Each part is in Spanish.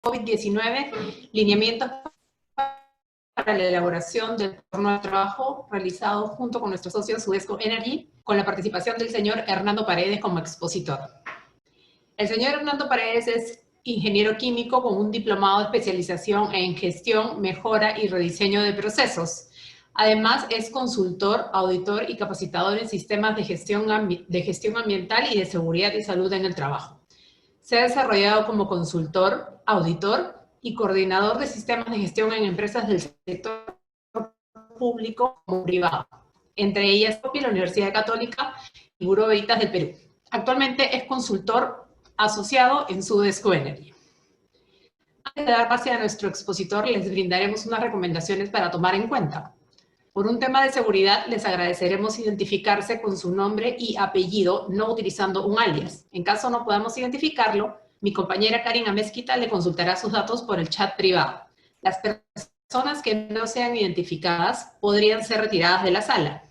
COVID-19, lineamientos para la elaboración del entorno de trabajo realizado junto con nuestros socios Sudesco Energy, con la participación del señor Hernando Paredes como expositor. El señor Hernando Paredes es ingeniero químico con un diplomado de especialización en gestión, mejora y rediseño de procesos. Además, es consultor, auditor y capacitador en sistemas de gestión ambiental y de seguridad y salud en el trabajo. Se ha desarrollado como consultor, auditor y coordinador de sistemas de gestión en empresas del sector público como privado, entre ellas la Universidad Católica y Buró Veritas del Perú. Actualmente es consultor asociado en Sudesco Energy. Antes de dar pase a nuestro expositor, les brindaremos unas recomendaciones para tomar en cuenta. Por un tema de seguridad, les agradeceremos identificarse con su nombre y apellido, no utilizando un alias. En caso no podamos identificarlo, mi compañera Karina Mezquita le consultará sus datos por el chat privado. Las personas que no sean identificadas podrían ser retiradas de la sala.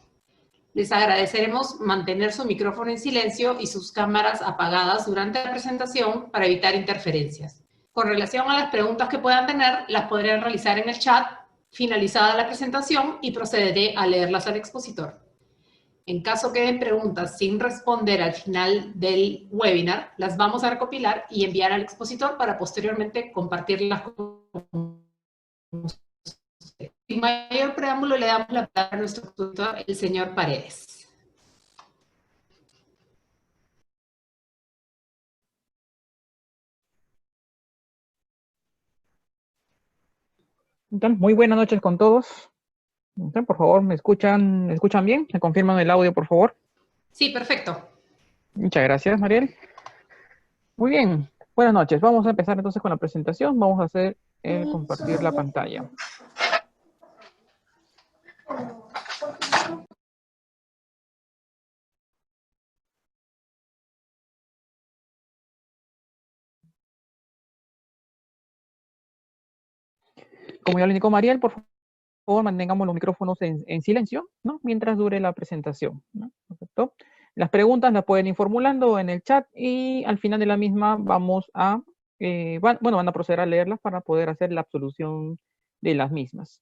Les agradeceremos mantener su micrófono en silencio y sus cámaras apagadas durante la presentación para evitar interferencias. Con relación a las preguntas que puedan tener, las podrán realizar en el chat finalizada la presentación y procederé a leerlas al expositor. En caso queden preguntas sin responder al final del webinar, las vamos a recopilar y enviar al expositor para posteriormente compartirlas con ustedes. Sin mayor preámbulo, le damos la palabra a nuestro expositor, el señor Paredes. Entonces, muy buenas noches con todos. Entonces, por favor, ¿me escuchan bien? ¿Me confirman el audio, por favor? Sí, perfecto. Muchas gracias, Mariel. Muy bien, buenas noches. Vamos a empezar entonces con la presentación. Vamos a hacer compartir la pantalla. Como ya lo indicó Mariel, por favor, mantengamos los micrófonos en silencio, ¿no? Mientras dure la presentación, ¿no? ¿Perfecto? Las preguntas las pueden ir formulando en el chat y al final de la misma vamos a, van a proceder a leerlas para poder hacer la absolución de las mismas.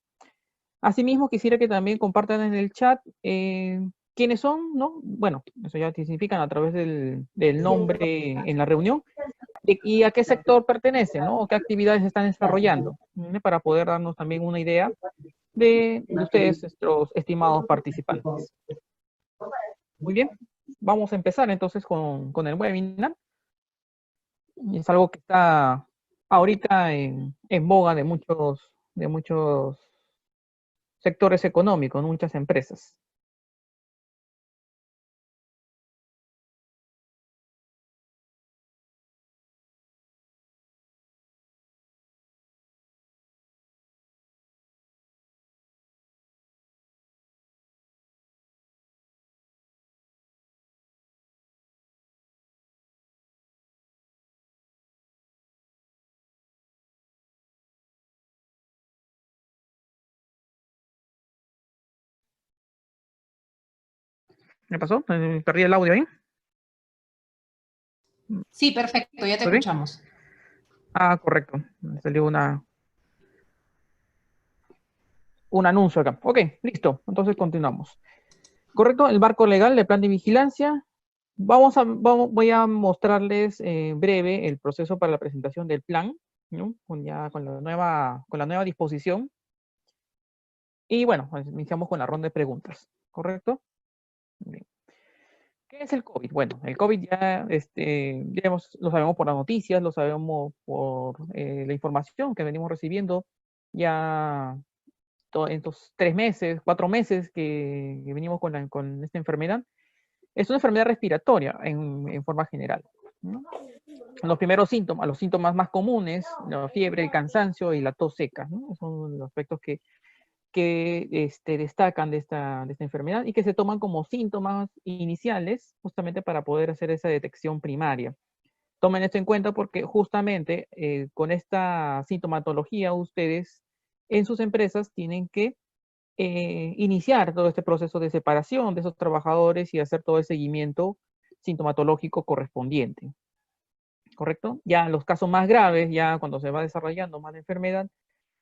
Asimismo, quisiera que también compartan en el chat quiénes son, ¿no? Bueno, eso ya significan a través del nombre en la reunión y a qué sector pertenecen, ¿no? O qué actividades están desarrollando, ¿no? Para poder darnos también una idea de ustedes, nuestros estimados participantes. Muy bien, vamos a empezar entonces con el webinar. Es algo que está ahorita en boga de muchos sectores económicos, muchas empresas. ¿Me pasó? ¿Perdí el audio ahí? Sí, perfecto, ya te escuchamos. Ah, correcto. Me salió un anuncio acá. Ok, listo. Entonces continuamos. Correcto, el marco legal del plan de vigilancia. Voy a mostrarles breve el proceso para la presentación del plan, ¿no? Con la nueva disposición. Y bueno, pues iniciamos con la ronda de preguntas. ¿Correcto? Bien. ¿Qué es el COVID? Bueno, el COVID lo sabemos por las noticias, lo sabemos por la información que venimos recibiendo ya en estos 3 meses, 4 meses que venimos con esta enfermedad. Es una enfermedad respiratoria en forma general, ¿no? Los primeros síntomas, los síntomas más comunes, la fiebre, el cansancio y la tos seca, ¿no? Son los aspectos que destacan de esta enfermedad y que se toman como síntomas iniciales justamente para poder hacer esa detección primaria. Tomen esto en cuenta porque justamente con esta sintomatología ustedes en sus empresas tienen que iniciar todo este proceso de separación de esos trabajadores y hacer todo el seguimiento sintomatológico correspondiente. ¿correcto? Ya los casos más graves, ya cuando se va desarrollando más la enfermedad,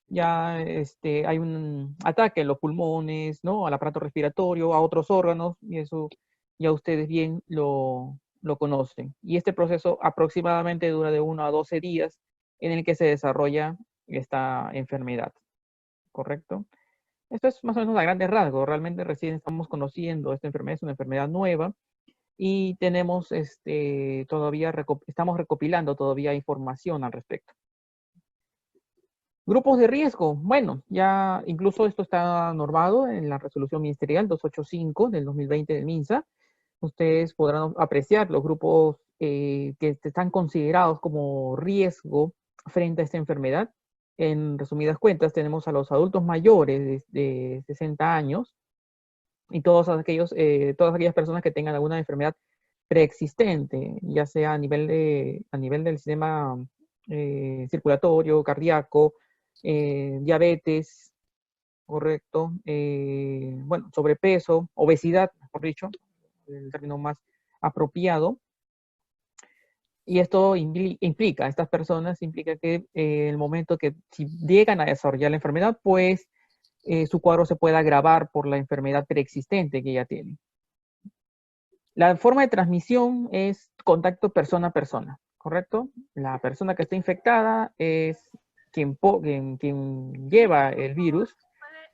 ya hay un ataque a los pulmones, ¿no? Al aparato respiratorio, a otros órganos, y eso ya ustedes bien lo conocen. Y este proceso aproximadamente dura de 1 a 12 días en el que se desarrolla esta enfermedad, ¿correcto? Esto es más o menos a grandes rasgos. Realmente recién estamos conociendo esta enfermedad, es una enfermedad nueva y tenemos todavía, estamos recopilando todavía información al respecto. Grupos de riesgo. Bueno, ya incluso esto está normado en la resolución ministerial 285 del 2020 del MINSA. Ustedes podrán apreciar los grupos que están considerados como riesgo frente a esta enfermedad. En resumidas cuentas, tenemos a los adultos mayores de 60 años y todas aquellas personas que tengan alguna enfermedad preexistente, ya sea a nivel del sistema circulatorio, cardíaco, diabetes, correcto, bueno, sobrepeso, obesidad, mejor dicho, el término más apropiado. Y esto implica, estas personas implica que el momento que si llegan a desarrollar la enfermedad, pues su cuadro se puede agravar por la enfermedad preexistente que ya tienen. La forma de transmisión es contacto persona a persona, ¿correcto? La persona que está infectada es quien lleva el virus,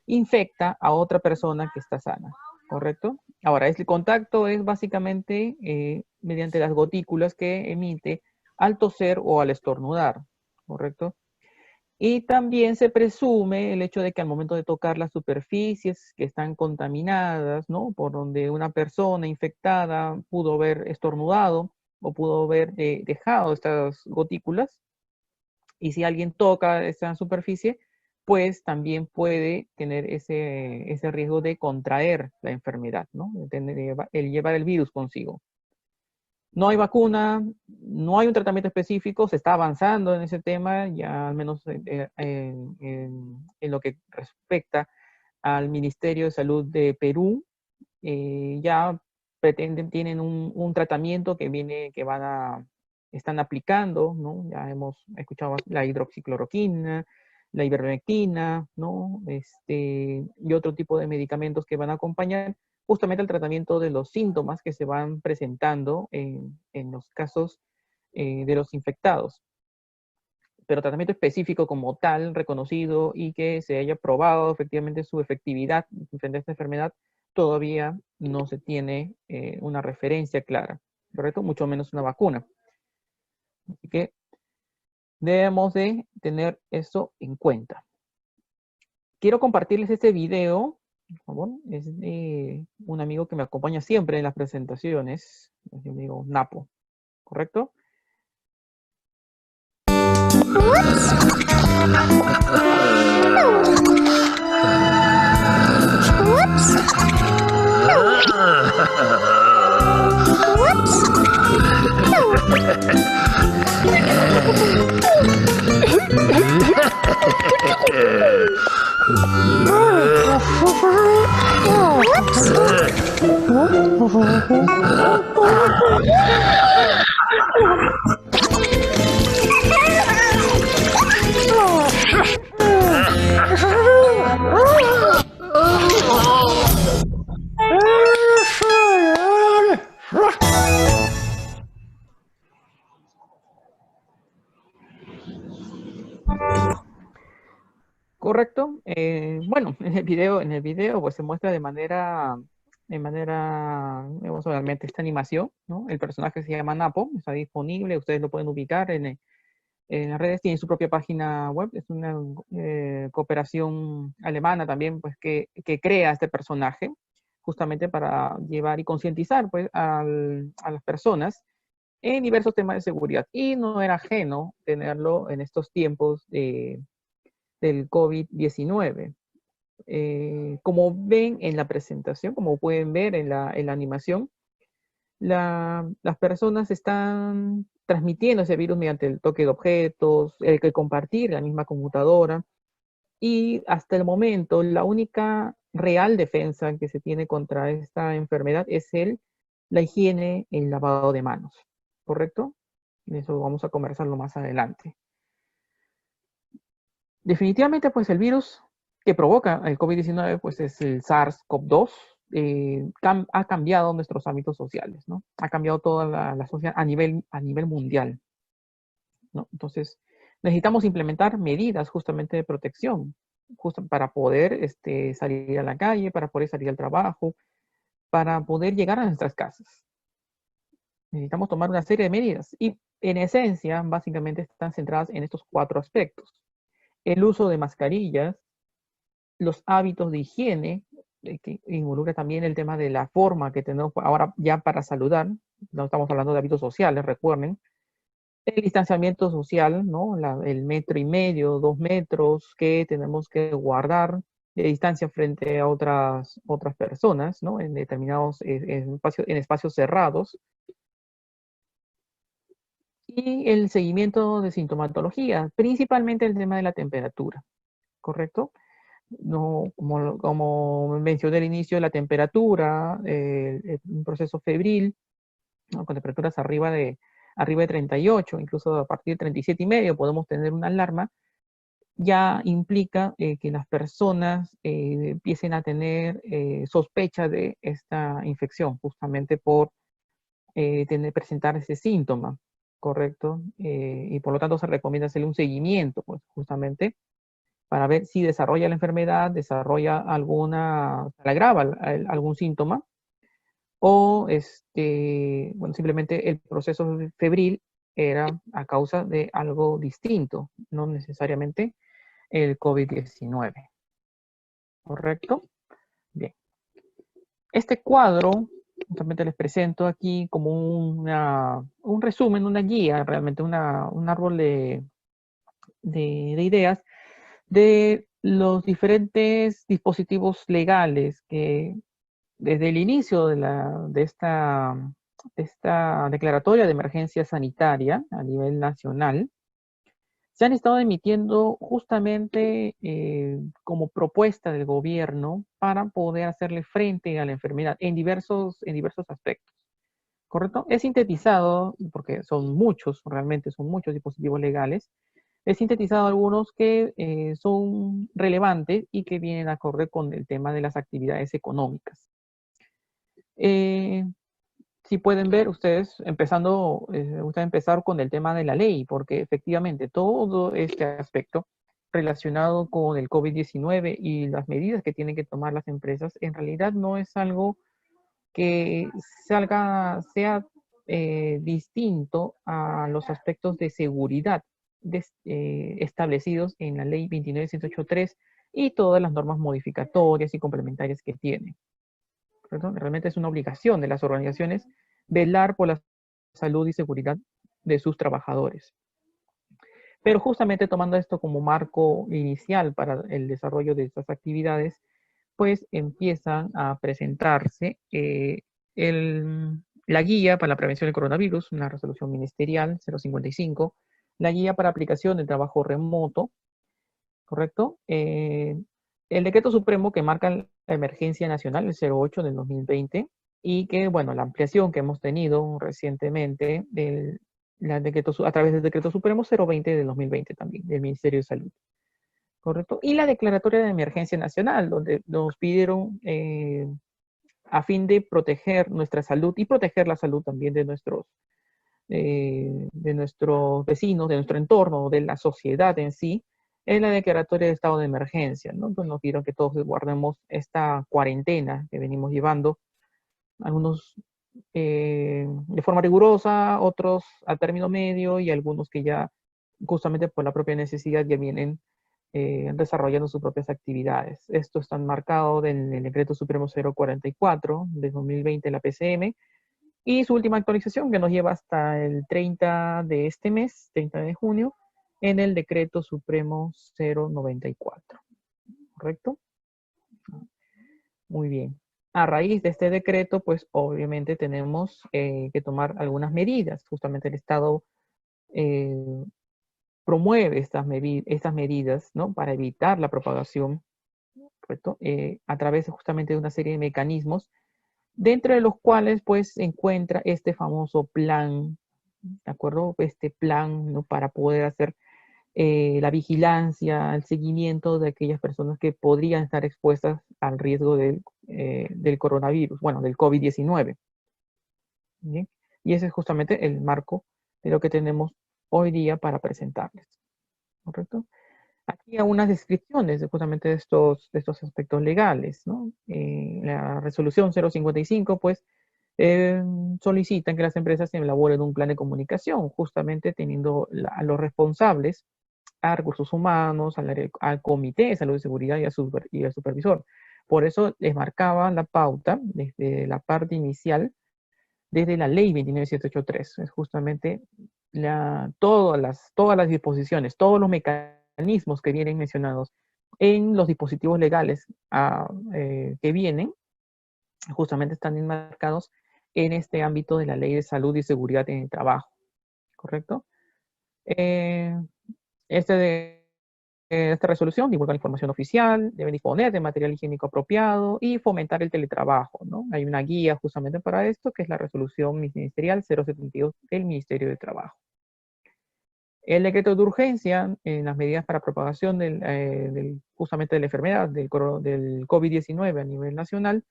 infecta a otra persona que está sana, ¿correcto? Ahora, el contacto es básicamente mediante las gotículas que emite al toser o al estornudar, ¿correcto? Y también se presume el hecho de que al momento de tocar las superficies que están contaminadas, ¿no? Por donde una persona infectada pudo haber estornudado o pudo haber dejado estas gotículas, y si alguien toca esa superficie, pues también puede tener ese riesgo de contraer la enfermedad, ¿no? El llevar el virus consigo. No hay vacuna, no hay un tratamiento específico, se está avanzando en ese tema, ya al menos en lo que respecta al Ministerio de Salud de Perú, ya tienen un tratamiento que están aplicando, ¿no? Ya hemos escuchado la hidroxicloroquina, la ivermectina, ¿no? Y otro tipo de medicamentos que van a acompañar justamente el tratamiento de los síntomas que se van presentando en los casos de los infectados. Pero tratamiento específico como tal, reconocido y que se haya probado efectivamente su efectividad frente a esta enfermedad, todavía no se tiene una referencia clara, ¿correcto? Mucho menos una vacuna. Así que debemos de tener eso en cuenta. Quiero compartirles este video, por favor. Es de un amigo que me acompaña siempre en las presentaciones, es mi amigo Napo, ¿correcto? Correcto. Bueno, en el video pues se muestra de manera, digamos, obviamente esta animación, ¿no? El personaje se llama Napo, está disponible, ustedes lo pueden ubicar en las redes, tiene su propia página web, es una cooperación alemana también, pues que crea este personaje, justamente para llevar y concientizar pues a las personas en diversos temas de seguridad. Y no era ajeno tenerlo en estos tiempos del COVID-19. Como ven en la presentación, como pueden ver en la animación, las personas están transmitiendo ese virus mediante el toque de objetos, el que compartir la misma computadora, y hasta el momento la única real defensa que se tiene contra esta enfermedad es la higiene, el lavado de manos, ¿correcto? De eso vamos a conversarlo más adelante. Definitivamente, pues el virus que provoca el COVID-19, pues es el SARS-CoV-2. Ha cambiado nuestros hábitos sociales, ¿no? Ha cambiado toda la sociedad a nivel mundial, ¿no? Entonces, necesitamos implementar medidas justamente de protección, justo para poder salir a la calle, para poder salir al trabajo, para poder llegar a nuestras casas. Necesitamos tomar una serie de medidas y, en esencia, básicamente están centradas en estos 4 aspectos. El uso de mascarillas, los hábitos de higiene, que involucra también el tema de la forma que tenemos ahora ya para saludar, no estamos hablando de hábitos sociales, recuerden, el distanciamiento social, ¿no? El 1,5 metros, 2 metros que tenemos que guardar de distancia frente a otras personas, ¿no? En determinados en espacios cerrados. Y el seguimiento de sintomatología, principalmente el tema de la temperatura, ¿correcto? No, como mencioné al inicio, la temperatura, un proceso febril, ¿no? Con temperaturas arriba de 38, incluso a partir de 37,5 podemos tener una alarma, ya implica que las personas empiecen a tener sospecha de esta infección, justamente por presentar ese síntoma, ¿correcto? Y por lo tanto se recomienda hacerle un seguimiento, pues justamente para ver si desarrolla la enfermedad, desarrolla se le agrava algún síntoma, o bueno, simplemente el proceso febril era a causa de algo distinto, no necesariamente el COVID-19. ¿Correcto? Bien. Este cuadro, realmente les presento aquí como un resumen, una guía, realmente un árbol de ideas de los diferentes dispositivos legales que desde el inicio de esta declaratoria de emergencia sanitaria a nivel nacional, se han estado emitiendo justamente como propuesta del gobierno para poder hacerle frente a la enfermedad en diversos aspectos. ¿Correcto? Es sintetizado, porque son muchos, realmente son muchos dispositivos legales, he sintetizado algunos que son relevantes y que vienen acorde con el tema de las actividades económicas. Si pueden ver ustedes, me gusta empezar con el tema de la ley, porque efectivamente todo este aspecto relacionado con el COVID-19 y las medidas que tienen que tomar las empresas, en realidad no es algo que sea distinto a los aspectos de seguridad establecidos en la ley 29183 y todas las normas modificatorias y complementarias que tiene. ¿Perdón? Realmente es una obligación de las organizaciones velar por la salud y seguridad de sus trabajadores. Pero justamente tomando esto como marco inicial para el desarrollo de estas actividades, pues empiezan a presentarse la guía para la prevención del coronavirus, una resolución ministerial 055, la guía para aplicación del trabajo remoto, ¿correcto? El decreto supremo que marca la emergencia nacional, el 08 del 2020, y que, bueno, la ampliación que hemos tenido recientemente a través del decreto supremo 020 del 2020 también, del Ministerio de Salud. ¿Correcto? Y la declaratoria de emergencia nacional, donde nos pidieron a fin de proteger nuestra salud y proteger la salud también de nuestros vecinos, de nuestro entorno, de la sociedad en sí, en la declaratoria de estado de emergencia, ¿no? Entonces nos pidieron que todos guardemos esta cuarentena que venimos llevando, algunos de forma rigurosa, otros a término medio y algunos que ya justamente por la propia necesidad ya vienen desarrollando sus propias actividades. Esto está marcado en el Decreto Supremo 044 de 2020, la PCM, y su última actualización que nos lleva hasta el 30 de este mes, 30 de junio, en el Decreto Supremo 094. ¿Correcto? Muy bien. A raíz de este decreto, pues obviamente tenemos que tomar algunas medidas. Justamente el Estado promueve estas medidas, ¿no? Para evitar la propagación, ¿correcto? A través justamente de una serie de mecanismos, dentro de los cuales pues se encuentra este famoso plan ¿de acuerdo? Este plan, ¿no? Para poder hacer la vigilancia, el seguimiento de aquellas personas que podrían estar expuestas al riesgo del coronavirus, bueno, del COVID-19. ¿Bien? Y ese es justamente el marco de lo que tenemos hoy día para presentarles, ¿correcto? Aquí hay unas descripciones justamente de estos aspectos legales, ¿no? La resolución 055, pues, solicitan que las empresas elaboren un plan de comunicación, justamente teniendo a los responsables, a recursos humanos, al comité de salud y seguridad y al supervisor. Por eso les marcaba la pauta desde la parte inicial, desde la ley 29783. Es justamente todas las disposiciones, todos los mecanismos que vienen mencionados en los dispositivos legales que vienen, justamente están enmarcados en este ámbito de la Ley de Salud y Seguridad en el Trabajo, ¿correcto? Esta resolución divulga la información oficial, debe disponer de material higiénico apropiado y fomentar el teletrabajo, ¿no? Hay una guía justamente para esto, que es la resolución ministerial 072 del Ministerio de Trabajo. El decreto de urgencia en las medidas para propagación justamente de la enfermedad del COVID-19 a nivel nacional,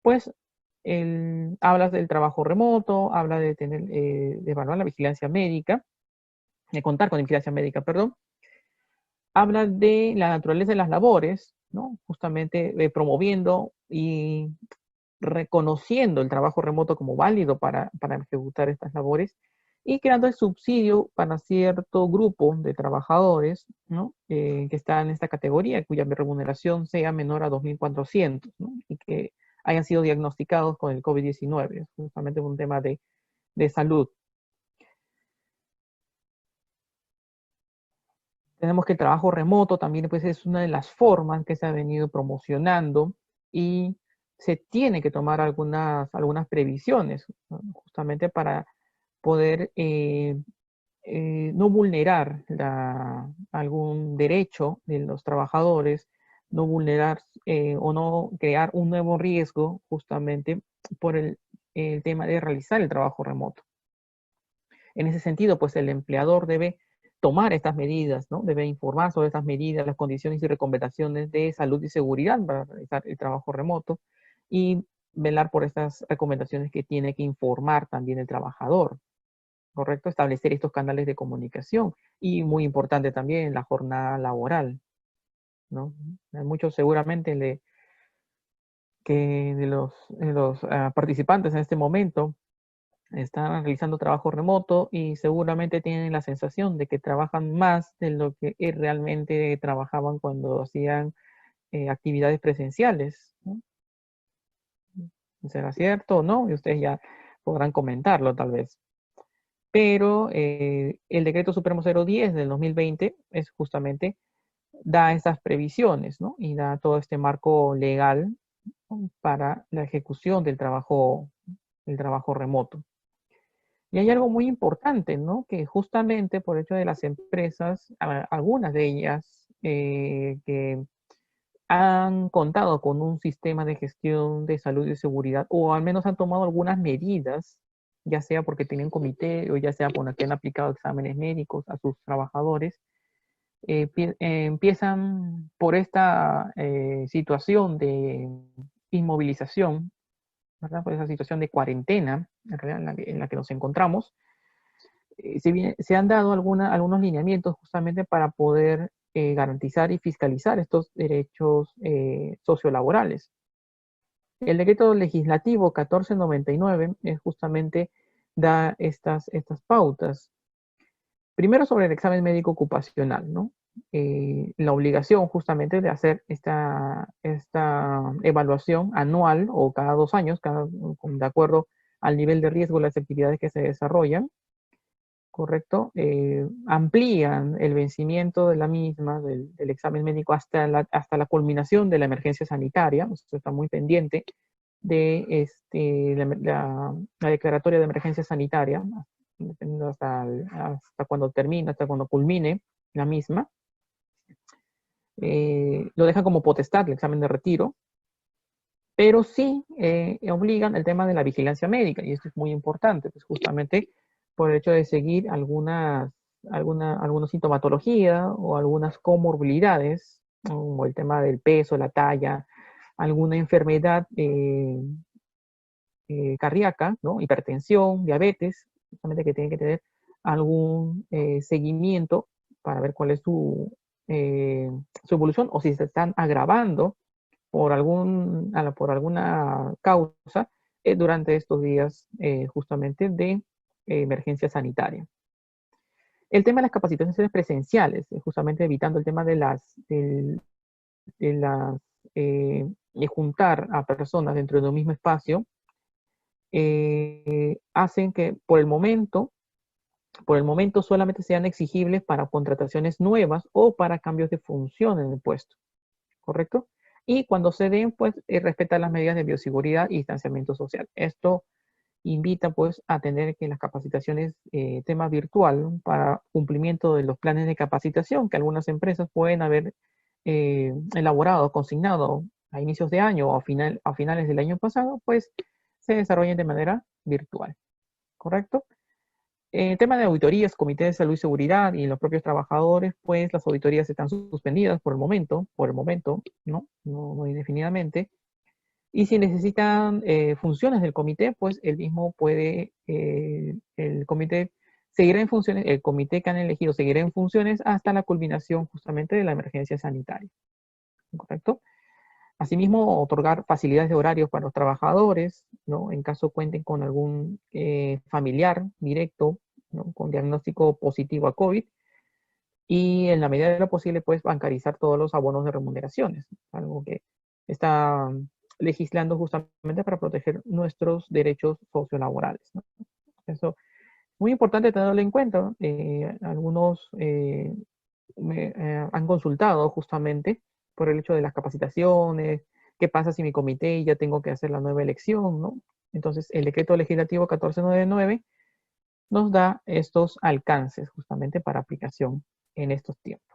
pues habla del trabajo remoto, habla de evaluar la vigilancia médica, de contar con vigilancia médica, perdón. Habla de la naturaleza de las labores, ¿no? Justamente promoviendo y reconociendo el trabajo remoto como válido para ejecutar estas labores y creando el subsidio para cierto grupo de trabajadores, ¿no? Que están en esta categoría, cuya remuneración sea menor a 2.400, ¿no? Y que hayan sido diagnosticados con el COVID-19. Es justamente un tema de salud. Tenemos que el trabajo remoto también pues, es una de las formas que se ha venido promocionando y se tiene que tomar algunas previsiones, ¿no? Justamente para poder no vulnerar algún derecho de los trabajadores, no vulnerar o no crear un nuevo riesgo justamente por el tema de realizar el trabajo remoto. En ese sentido, pues el empleador debe tomar estas medidas, ¿no? Debe informar sobre estas medidas, las condiciones y recomendaciones de salud y seguridad para realizar el trabajo remoto y velar por estas recomendaciones que tiene que informar también el trabajador, ¿correcto? Establecer estos canales de comunicación y muy importante también la jornada laboral, ¿no? Hay muchos seguramente de los participantes en este momento están realizando trabajo remoto y seguramente tienen la sensación de que trabajan más de lo que realmente trabajaban cuando hacían actividades presenciales, ¿no? ¿Será cierto o no? Y ustedes ya podrán comentarlo tal vez. Pero el Decreto Supremo 010 del 2020 es justamente, da estas previsiones, ¿no? Y da todo este marco legal, ¿no? Para la ejecución del trabajo remoto. Y hay algo muy importante, ¿no? Que justamente por hecho de las empresas, algunas de ellas que han contado con un sistema de gestión de salud y seguridad, o al menos han tomado algunas medidas, ya sea porque tienen comité o ya sea porque han aplicado exámenes médicos a sus trabajadores, empiezan por esta situación de inmovilización, ¿verdad? Por esa situación de cuarentena en la que nos encontramos, se han dado algunos lineamientos justamente para poder garantizar y fiscalizar estos derechos sociolaborales. El decreto legislativo 1499 justamente da estas pautas. Primero sobre el examen médico ocupacional, ¿no? La obligación justamente de hacer esta evaluación anual o cada 2 años, de acuerdo al nivel de riesgo de las actividades que se desarrollan, ¿correcto? Amplían el vencimiento de la misma, del examen médico, hasta la culminación de la emergencia sanitaria. Esto está muy pendiente de la declaratoria de emergencia sanitaria, dependiendo hasta cuando termine, hasta cuando culmine la misma. Lo dejan como potestad el examen de retiro, pero sí obligan el tema de la vigilancia médica, y esto es muy importante, pues justamente por el hecho de seguir alguna sintomatología o algunas comorbilidades, como el tema del peso, la talla, alguna enfermedad cardíaca, ¿no? Hipertensión, diabetes, justamente que tienen que tener algún seguimiento para ver cuál es su evolución o si se están agravando por alguna causa durante estos días justamente de emergencia sanitaria. El tema de las capacitaciones presenciales, justamente evitando el tema de juntar a personas dentro de un mismo espacio, hacen que por el momento solamente sean exigibles para contrataciones nuevas o para cambios de función en el puesto, ¿correcto? Y cuando se den, pues, respetar las medidas de bioseguridad y distanciamiento social. Esto invita, pues, a tener que las capacitaciones, tema virtual, para cumplimiento de los planes de capacitación que algunas empresas pueden haber elaborado, consignado a inicios de año o a finales del año pasado, pues, se desarrollen de manera virtual, ¿correcto? Tema de auditorías, Comité de Salud y Seguridad y los propios trabajadores, pues las auditorías están suspendidas por el momento, no indefinidamente. Y si necesitan funciones del comité, pues el comité seguirá en funciones, el comité que han elegido seguirá en funciones hasta la culminación justamente de la emergencia sanitaria, ¿correcto? Asimismo, otorgar facilidades de horarios para los trabajadores, ¿no? En caso cuenten con algún familiar directo, ¿no? Con diagnóstico positivo a COVID, y en la medida de lo posible, pues, bancarizar todos los abonos de remuneraciones, algo que está legislando justamente para proteger nuestros derechos sociolaborales, ¿no? Eso es muy importante tenerlo en cuenta. Algunos han consultado justamente por el hecho de las capacitaciones, qué pasa si mi comité ya tengo que hacer la nueva elección, ¿no? Entonces, el decreto legislativo 1499 nos da estos alcances justamente para aplicación en estos tiempos.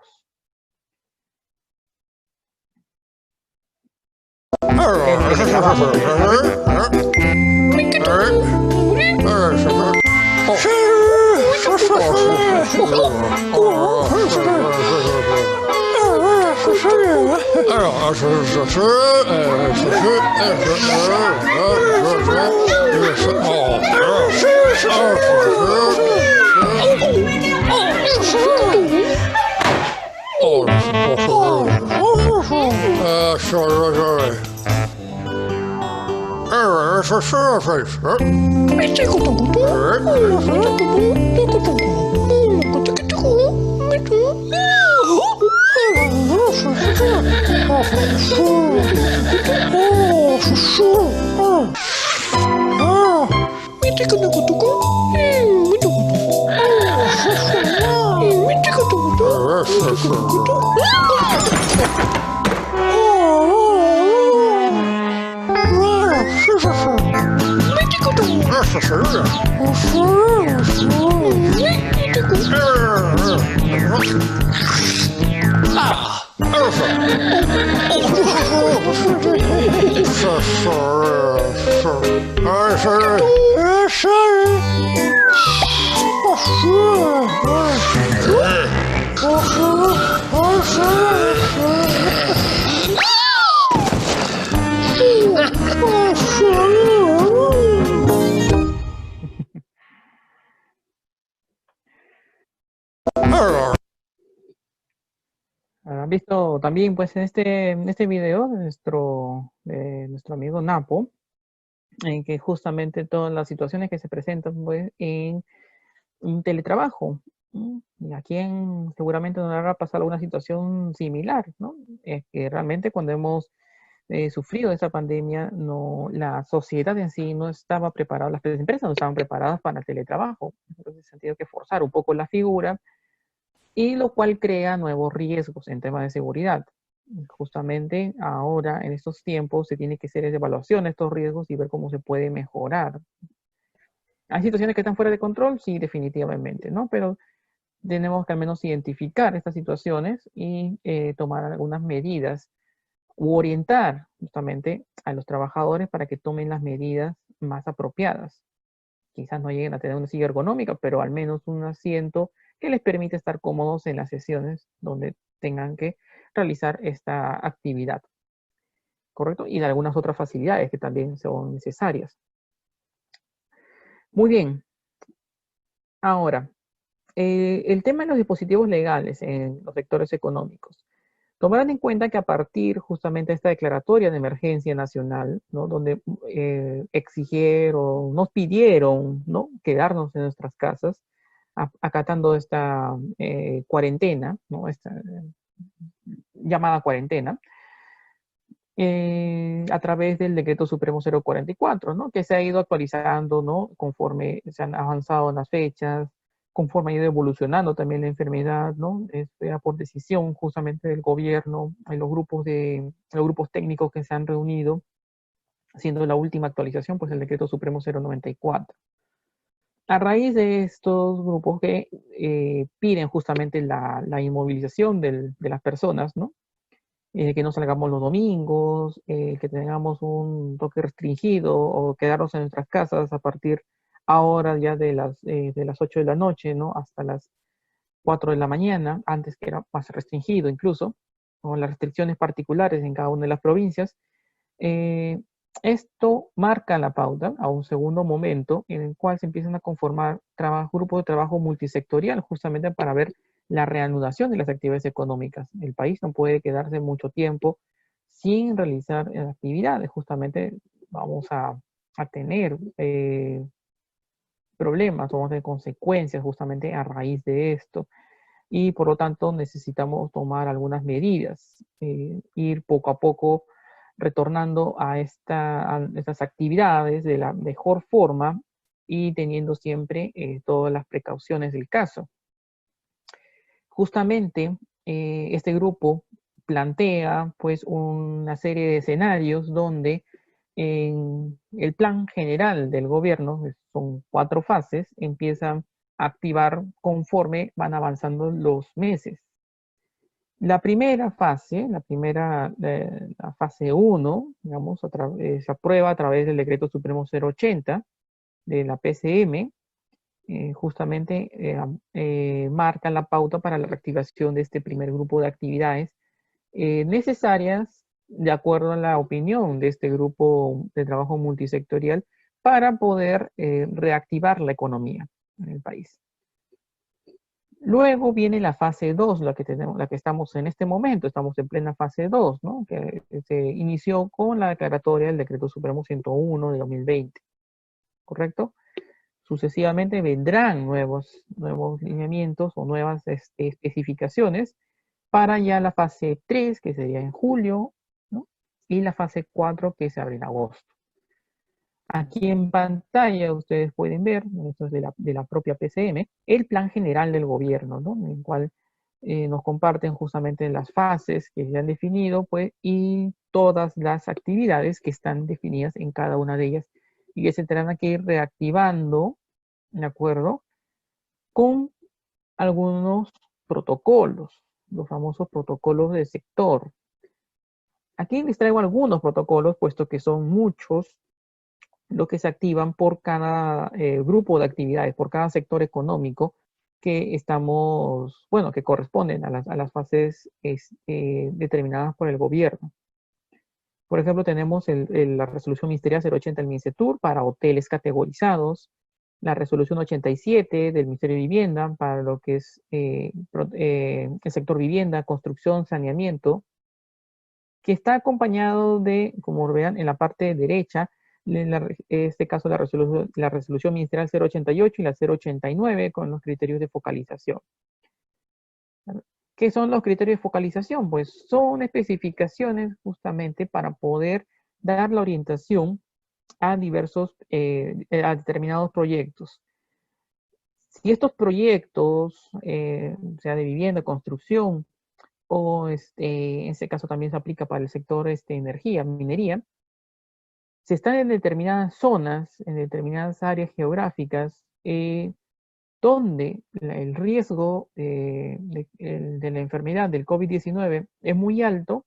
Han visto también, pues, en este video de nuestro amigo Napo, en que justamente todas las situaciones que se presentan, pues, en un teletrabajo, ¿no? Y a quien seguramente nos habrá pasado alguna situación similar, ¿no? Que realmente cuando hemos sufrido esta pandemia, la sociedad en sí no estaba preparada, las empresas no estaban preparadas para el teletrabajo. Entonces, se ha tenido que forzar un poco la figura, y lo cual crea nuevos riesgos en temas de seguridad. Justamente ahora, en estos tiempos, se tiene que hacer evaluación de estos riesgos y ver cómo se puede mejorar. ¿Hay situaciones que están fuera de control? Sí, definitivamente, ¿no? Pero tenemos que al menos identificar estas situaciones y tomar algunas medidas u orientar justamente a los trabajadores para que tomen las medidas más apropiadas, quizás no lleguen a tener una silla ergonómica, pero al menos un asiento que les permite estar cómodos en las sesiones donde tengan que realizar esta actividad, ¿correcto? Y de algunas otras facilidades que también son necesarias. Muy bien. Ahora, el tema de los dispositivos legales en los sectores económicos. Tomarán en cuenta que a partir justamente de esta declaratoria de emergencia nacional, ¿no? Donde exigieron, nos pidieron, ¿no? Quedarnos en nuestras casas, acatando esta cuarentena, ¿no? Esta llamada cuarentena, a través del Decreto Supremo 044, ¿no? Que se ha ido actualizando, ¿no? Conforme se han avanzado en las fechas, conforme ha ido evolucionando también la enfermedad, ¿no? Era por decisión justamente del gobierno, en los grupos técnicos que se han reunido, siendo la última actualización, pues el Decreto Supremo 094. A raíz de estos grupos que piden justamente la inmovilización de las personas, ¿no? Que no salgamos los domingos, que tengamos un toque restringido o quedarnos en nuestras casas a partir ahora ya de las 8 de la noche, ¿no? Hasta las 4 de la mañana, antes que era más restringido incluso, con las restricciones particulares en cada una de las provincias. eh, Esto marca la pauta a un segundo momento en el cual se empiezan a conformar grupos de trabajo multisectorial justamente para ver la reanudación de las actividades económicas. El país no puede quedarse mucho tiempo sin realizar actividades. Justamente vamos a tener problemas, vamos a tener consecuencias justamente a raíz de esto. Y por lo tanto necesitamos tomar algunas medidas, ir poco a poco retornando a estas actividades de la mejor forma y teniendo siempre todas las precauciones del caso. Justamente este grupo plantea pues una serie de escenarios donde en el plan general del gobierno, que son 4 fases, empiezan a activar conforme van avanzando los meses. La primera fase, la fase 1, digamos, se aprueba a través del Decreto Supremo 080 de la PCM, justamente marca la pauta para la reactivación de este primer grupo de actividades necesarias de acuerdo a la opinión de este grupo de trabajo multisectorial para poder reactivar la economía en el país. Luego viene la fase 2, la que estamos en este momento, estamos en plena fase 2, ¿no? Que se inició con la declaratoria del Decreto Supremo 101 de 2020, ¿correcto? Sucesivamente vendrán nuevos lineamientos o nuevas especificaciones para ya la fase 3, que sería en julio, ¿no? Y la fase 4, que se abre en agosto. Aquí en pantalla ustedes pueden ver, esto es de la propia PCM, el plan general del gobierno, ¿no? En el cual nos comparten justamente las fases que se han definido, pues, y todas las actividades que están definidas en cada una de ellas y que se tendrán que ir reactivando, ¿de acuerdo? Con algunos protocolos, los famosos protocolos de sector. Aquí les traigo algunos protocolos, puesto que son muchos los que se activan por cada grupo de actividades, por cada sector económico que estamos, bueno, que corresponden a las fases determinadas por el gobierno. Por ejemplo, tenemos la resolución ministerial 080 del MINCETUR para hoteles categorizados, la resolución 87 del Ministerio de Vivienda para lo que es el sector vivienda, construcción, saneamiento, que está acompañado de, como vean en la parte derecha, en este caso la resolución ministerial 088 y la 089 con los criterios de focalización. ¿Qué son los criterios de focalización? Pues son especificaciones justamente para poder dar la orientación a a determinados proyectos. Si estos proyectos, sea de vivienda, construcción, o en este caso también se aplica para el sector energía, minería, se están en determinadas zonas, en determinadas áreas geográficas, donde el riesgo de la enfermedad del COVID-19 es muy alto,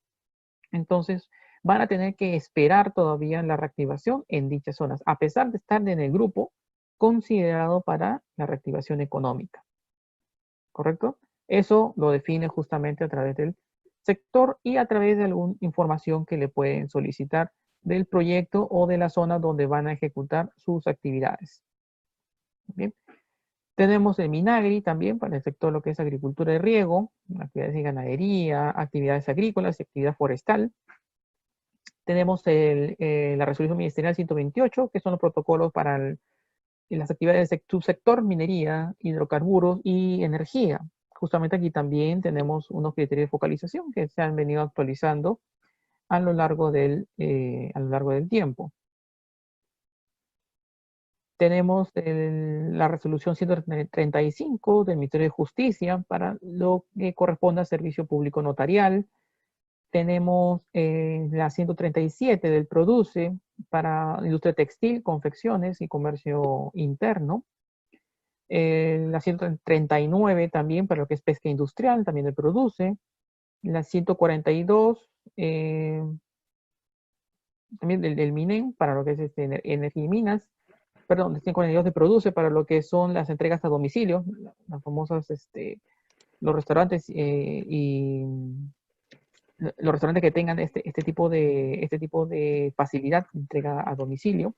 entonces van a tener que esperar todavía la reactivación en dichas zonas. A pesar de estar en el grupo, considerado para la reactivación económica. ¿Correcto? Eso lo define justamente a través del sector y a través de alguna información que le pueden solicitar del proyecto o de la zona donde van a ejecutar sus actividades. Bien. Tenemos el MINAGRI también para el sector lo que es agricultura y riego, actividades de ganadería, actividades agrícolas y actividad forestal. Tenemos la resolución ministerial 128, que son los protocolos para las actividades del subsector minería, hidrocarburos y energía. Justamente aquí también tenemos unos criterios de focalización que se han venido actualizando a lo largo del tiempo. Tenemos la resolución 135 del Ministerio de Justicia para lo que corresponde al servicio público notarial. Tenemos la 137 del PRODUCE para industria textil, confecciones y comercio interno. La 139 también para lo que es pesca industrial, también del PRODUCE. La 142 también del MINEM para lo que es energía y minas. Perdón, 142 de PRODUCE para lo que son las entregas a domicilio, las famosas, los restaurantes y los restaurantes que tengan este tipo de facilidad de entrega a domicilio.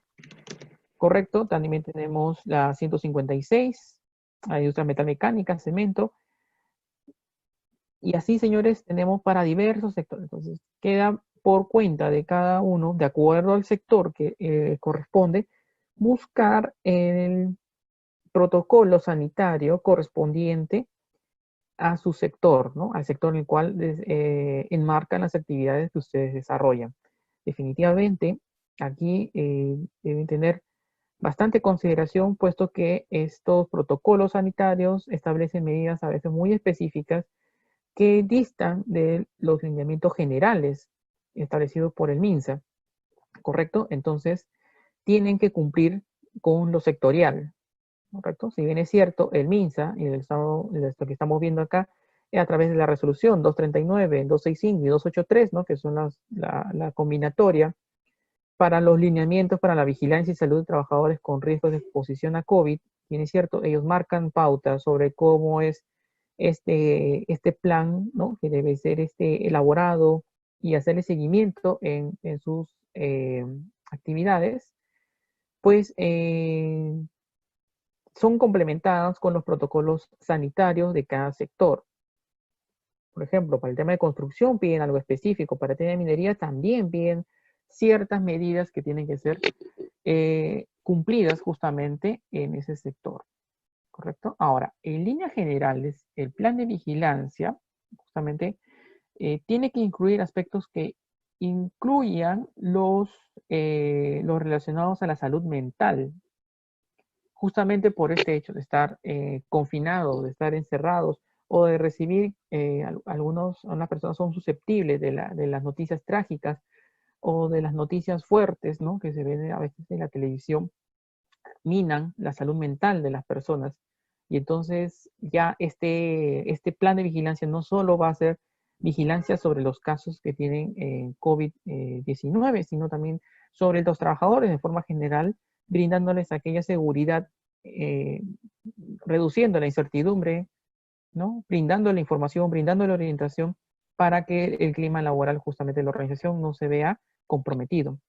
Correcto, también tenemos la 156, la industria metalmecánica, cemento. Y así, señores, tenemos para diversos sectores. Entonces, queda por cuenta de cada uno, de acuerdo al sector que corresponde, buscar el protocolo sanitario correspondiente a su sector, ¿no? Al sector en el cual enmarcan las actividades que ustedes desarrollan. Definitivamente, aquí deben tener bastante consideración, puesto que estos protocolos sanitarios establecen medidas a veces muy específicas que distan de los lineamientos generales establecidos por el MINSA, ¿correcto? Entonces, tienen que cumplir con lo sectorial, ¿correcto? Si bien es cierto, el MINSA, y esto que estamos viendo acá, es a través de la resolución 239, 265 y 283, ¿no? Que son la combinatoria para los lineamientos para la vigilancia y salud de trabajadores con riesgos de exposición a COVID. Bien es cierto, ellos marcan pautas sobre cómo es este plan, ¿no? Que debe ser elaborado y hacerle seguimiento en sus actividades, pues son complementadas con los protocolos sanitarios de cada sector. Por ejemplo, para el tema de construcción piden algo específico, para el tema de minería también piden ciertas medidas que tienen que ser cumplidas justamente en ese sector. ¿Correcto? Ahora, en líneas generales, el plan de vigilancia justamente tiene que incluir aspectos que incluyan los relacionados a la salud mental, justamente por este hecho de estar confinados, de estar encerrados o de recibir, algunas personas son susceptibles de las noticias trágicas o de las noticias fuertes, ¿no? Que se ven a veces en la televisión, minan la salud mental de las personas. Y entonces ya este plan de vigilancia no solo va a ser vigilancia sobre los casos que tienen COVID-19, sino también sobre los trabajadores de forma general, brindándoles aquella seguridad, eh, reduciendo la incertidumbre, ¿no? Brindando la información, brindando la orientación para que el clima laboral justamente de la organización no se vea comprometido.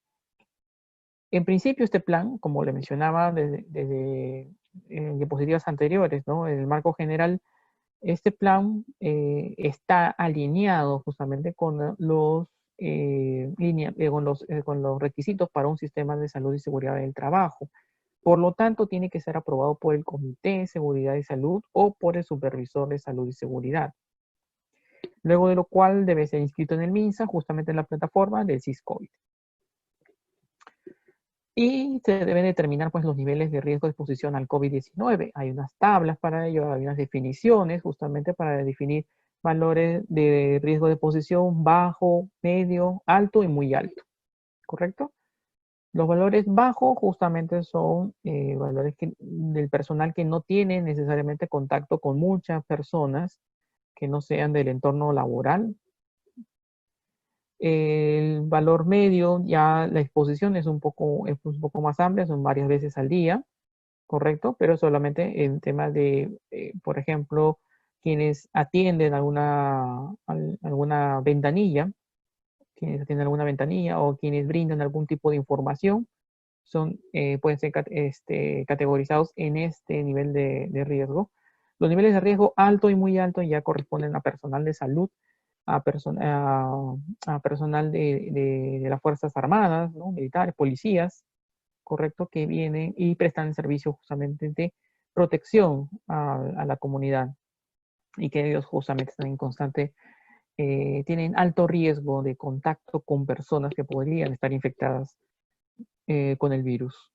En principio, este plan, como le mencionaba desde en diapositivas anteriores, ¿no? En el marco general, este plan está alineado justamente con con los requisitos para un sistema de salud y seguridad del trabajo. Por lo tanto, tiene que ser aprobado por el Comité de Seguridad y Salud o por el Supervisor de Salud y Seguridad. Luego de lo cual debe ser inscrito en el MINSA, justamente en la plataforma del SIS-COVID. Y se deben determinar pues, los niveles de riesgo de exposición al COVID-19. Hay unas tablas para ello, hay unas definiciones justamente para definir valores de riesgo de exposición bajo, medio, alto y muy alto. ¿Correcto? Los valores bajos justamente son valores del personal que no tiene necesariamente contacto con muchas personas que no sean del entorno laboral. El valor medio, ya la exposición es un poco más amplia, son varias veces al día. ¿correcto? Pero solamente en temas de, por ejemplo, quienes atienden alguna ventanilla, o quienes brindan algún tipo de información, pueden ser categorizados en este nivel de riesgo. Los niveles de riesgo alto y muy alto ya corresponden a personal de salud, a personal de las Fuerzas Armadas, ¿no? Militares, policías, correcto, que vienen y prestan servicio justamente de protección a la comunidad, y que ellos justamente están en constante, tienen alto riesgo de contacto con personas que podrían estar infectadas con el virus,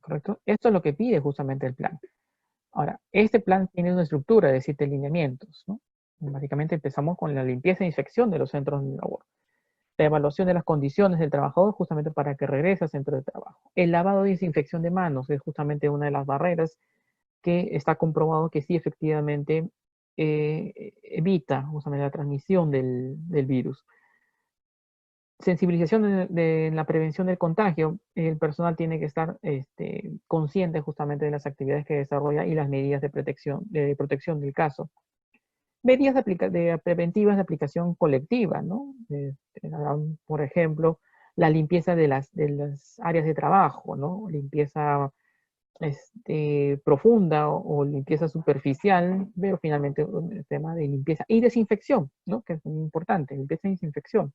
correcto. Esto es lo que pide justamente el plan. Ahora, este plan tiene una estructura de 7 lineamientos, ¿no? Básicamente empezamos con la limpieza e inspección de los centros de labor. La evaluación de las condiciones del trabajador justamente para que regrese al centro de trabajo. El lavado y desinfección de manos es justamente una de las barreras que está comprobado que sí efectivamente evita justamente la transmisión del virus. Sensibilización de la prevención del contagio. El personal tiene que estar consciente justamente de las actividades que desarrolla y las medidas de protección del caso. Medidas preventivas de aplicación colectiva, ¿no? Por ejemplo, la limpieza de las áreas de trabajo, ¿no? Limpieza profunda o limpieza superficial, pero finalmente el tema de limpieza y desinfección, ¿no? Que es muy importante, limpieza y desinfección.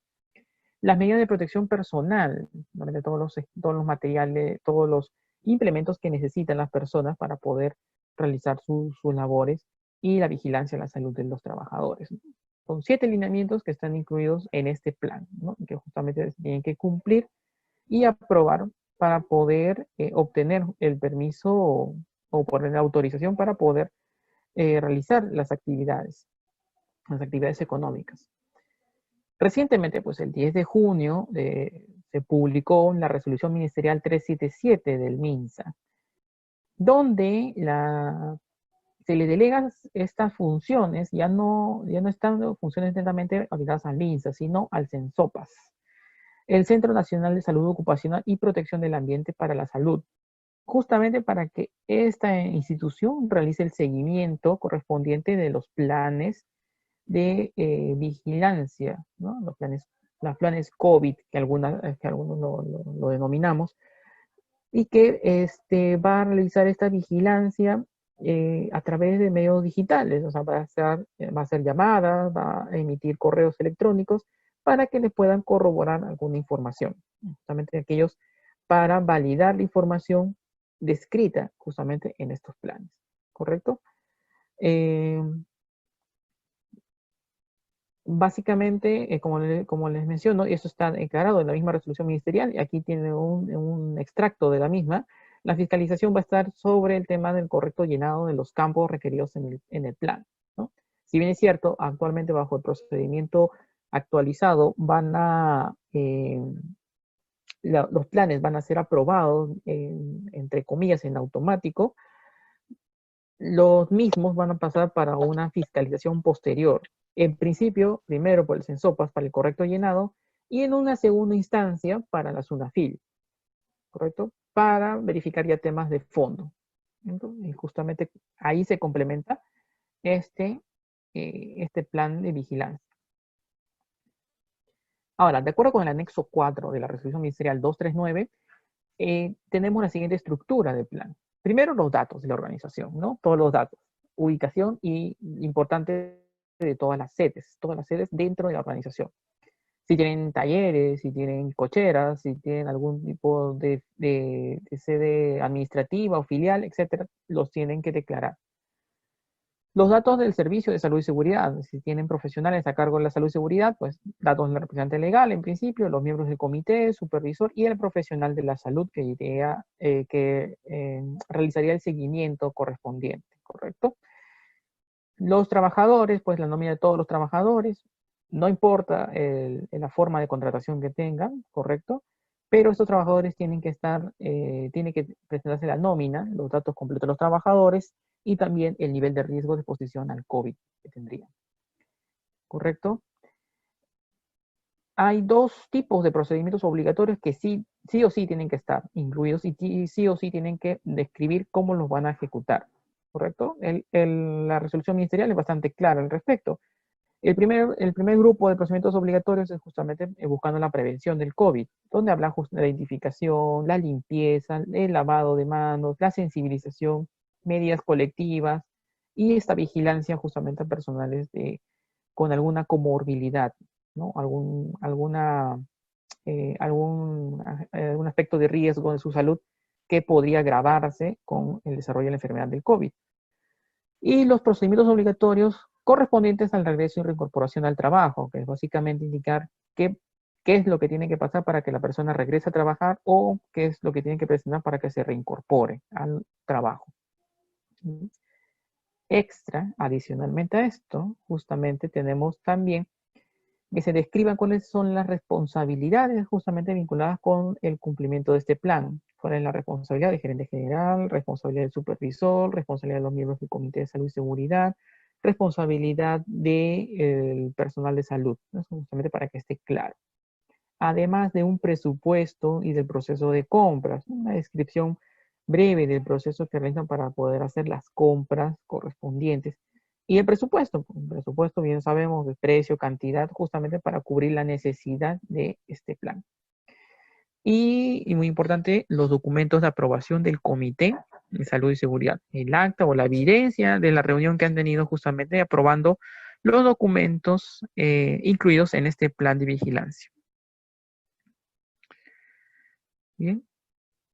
Las medidas de protección personal, ¿no? Todos los materiales, todos los implementos que necesitan las personas para poder realizar sus labores, y la vigilancia de la salud de los trabajadores. Son 7 lineamientos que están incluidos en este plan, ¿no? Que justamente tienen que cumplir y aprobar para poder obtener el permiso o poner la autorización para poder realizar las actividades económicas. Recientemente, pues el 10 de junio se publicó la resolución ministerial 377 del MINSA, donde se le delegan estas funciones, ya no están funciones netamente obligadas al MINSA, sino al CENSOPAS, el Centro Nacional de Salud Ocupacional y Protección del Ambiente para la Salud, justamente para que esta institución realice el seguimiento correspondiente de los planes de vigilancia, ¿no? Los planes COVID, que algunos lo denominamos, y que va a realizar esta vigilancia a través de medios digitales. O sea, va a hacer llamadas, va a emitir correos electrónicos para que le puedan corroborar alguna información, justamente aquellos para validar la información descrita justamente en estos planes, ¿correcto? Básicamente, como les menciono, y eso está declarado en la misma resolución ministerial, y aquí tiene un extracto de la misma. La fiscalización va a estar sobre el tema del correcto llenado de los campos requeridos en el plan, ¿no? Si bien es cierto, actualmente bajo el procedimiento actualizado los planes van a ser aprobados, entre comillas, en automático. Los mismos van a pasar para una fiscalización posterior. En principio, primero por el CENSOPAS para el correcto llenado, y en una segunda instancia para la SUNAFIL, ¿correcto? Para verificar ya temas de fondo. Entonces, y justamente ahí se complementa este plan de vigilancia. Ahora, de acuerdo con el anexo 4 de la resolución ministerial 239, tenemos la siguiente estructura del plan. Primero, los datos de la organización, ¿no? Todos los datos. Ubicación y importante de todas las sedes dentro de la organización. Si tienen talleres, si tienen cocheras, si tienen algún tipo de sede administrativa o filial, etcétera, los tienen que declarar. Los datos del servicio de salud y seguridad. Si tienen profesionales a cargo de la salud y seguridad, pues datos del representante legal en principio, los miembros del comité, supervisor y el profesional de la salud que realizaría el seguimiento correspondiente, ¿correcto? Los trabajadores, pues la nómina de todos los trabajadores, no importa la forma de contratación que tengan, ¿correcto? Pero estos trabajadores tienen que presentarse la nómina, los datos completos de los trabajadores, y también el nivel de riesgo de exposición al COVID que tendrían, ¿correcto? Hay 2 tipos de procedimientos obligatorios que sí sí o sí tienen que estar incluidos y sí o sí tienen que describir cómo los van a ejecutar, ¿correcto? La resolución ministerial es bastante clara al respecto. El primer grupo de procedimientos obligatorios es justamente buscando la prevención del COVID, donde habla de la identificación, la limpieza, el lavado de manos, la sensibilización, medidas colectivas y esta vigilancia justamente a personales con alguna comorbilidad, ¿no? Algún aspecto de riesgo de su salud que podría agravarse con el desarrollo de la enfermedad del COVID. Y los procedimientos obligatorios correspondientes al regreso y reincorporación al trabajo, que es básicamente indicar qué es lo que tiene que pasar para que la persona regrese a trabajar o qué es lo que tiene que presentar para que se reincorpore al trabajo. Extra, adicionalmente a esto, justamente tenemos también que se describan cuáles son las responsabilidades justamente vinculadas con el cumplimiento de este plan. ¿Cuál es la responsabilidad del gerente general, responsabilidad del supervisor, responsabilidad de los miembros del Comité de Salud y Seguridad, responsabilidad del personal de salud? Eso justamente para que esté claro. Además de un presupuesto y del proceso de compras, una descripción breve del proceso que realizan para poder hacer las compras correspondientes. Y el presupuesto bien sabemos de precio, cantidad, justamente para cubrir la necesidad de este plan. Y muy importante, los documentos de aprobación del Comité de Salud y Seguridad, el acta o la evidencia de la reunión que han tenido justamente aprobando los documentos incluidos en este plan de vigilancia. Bien.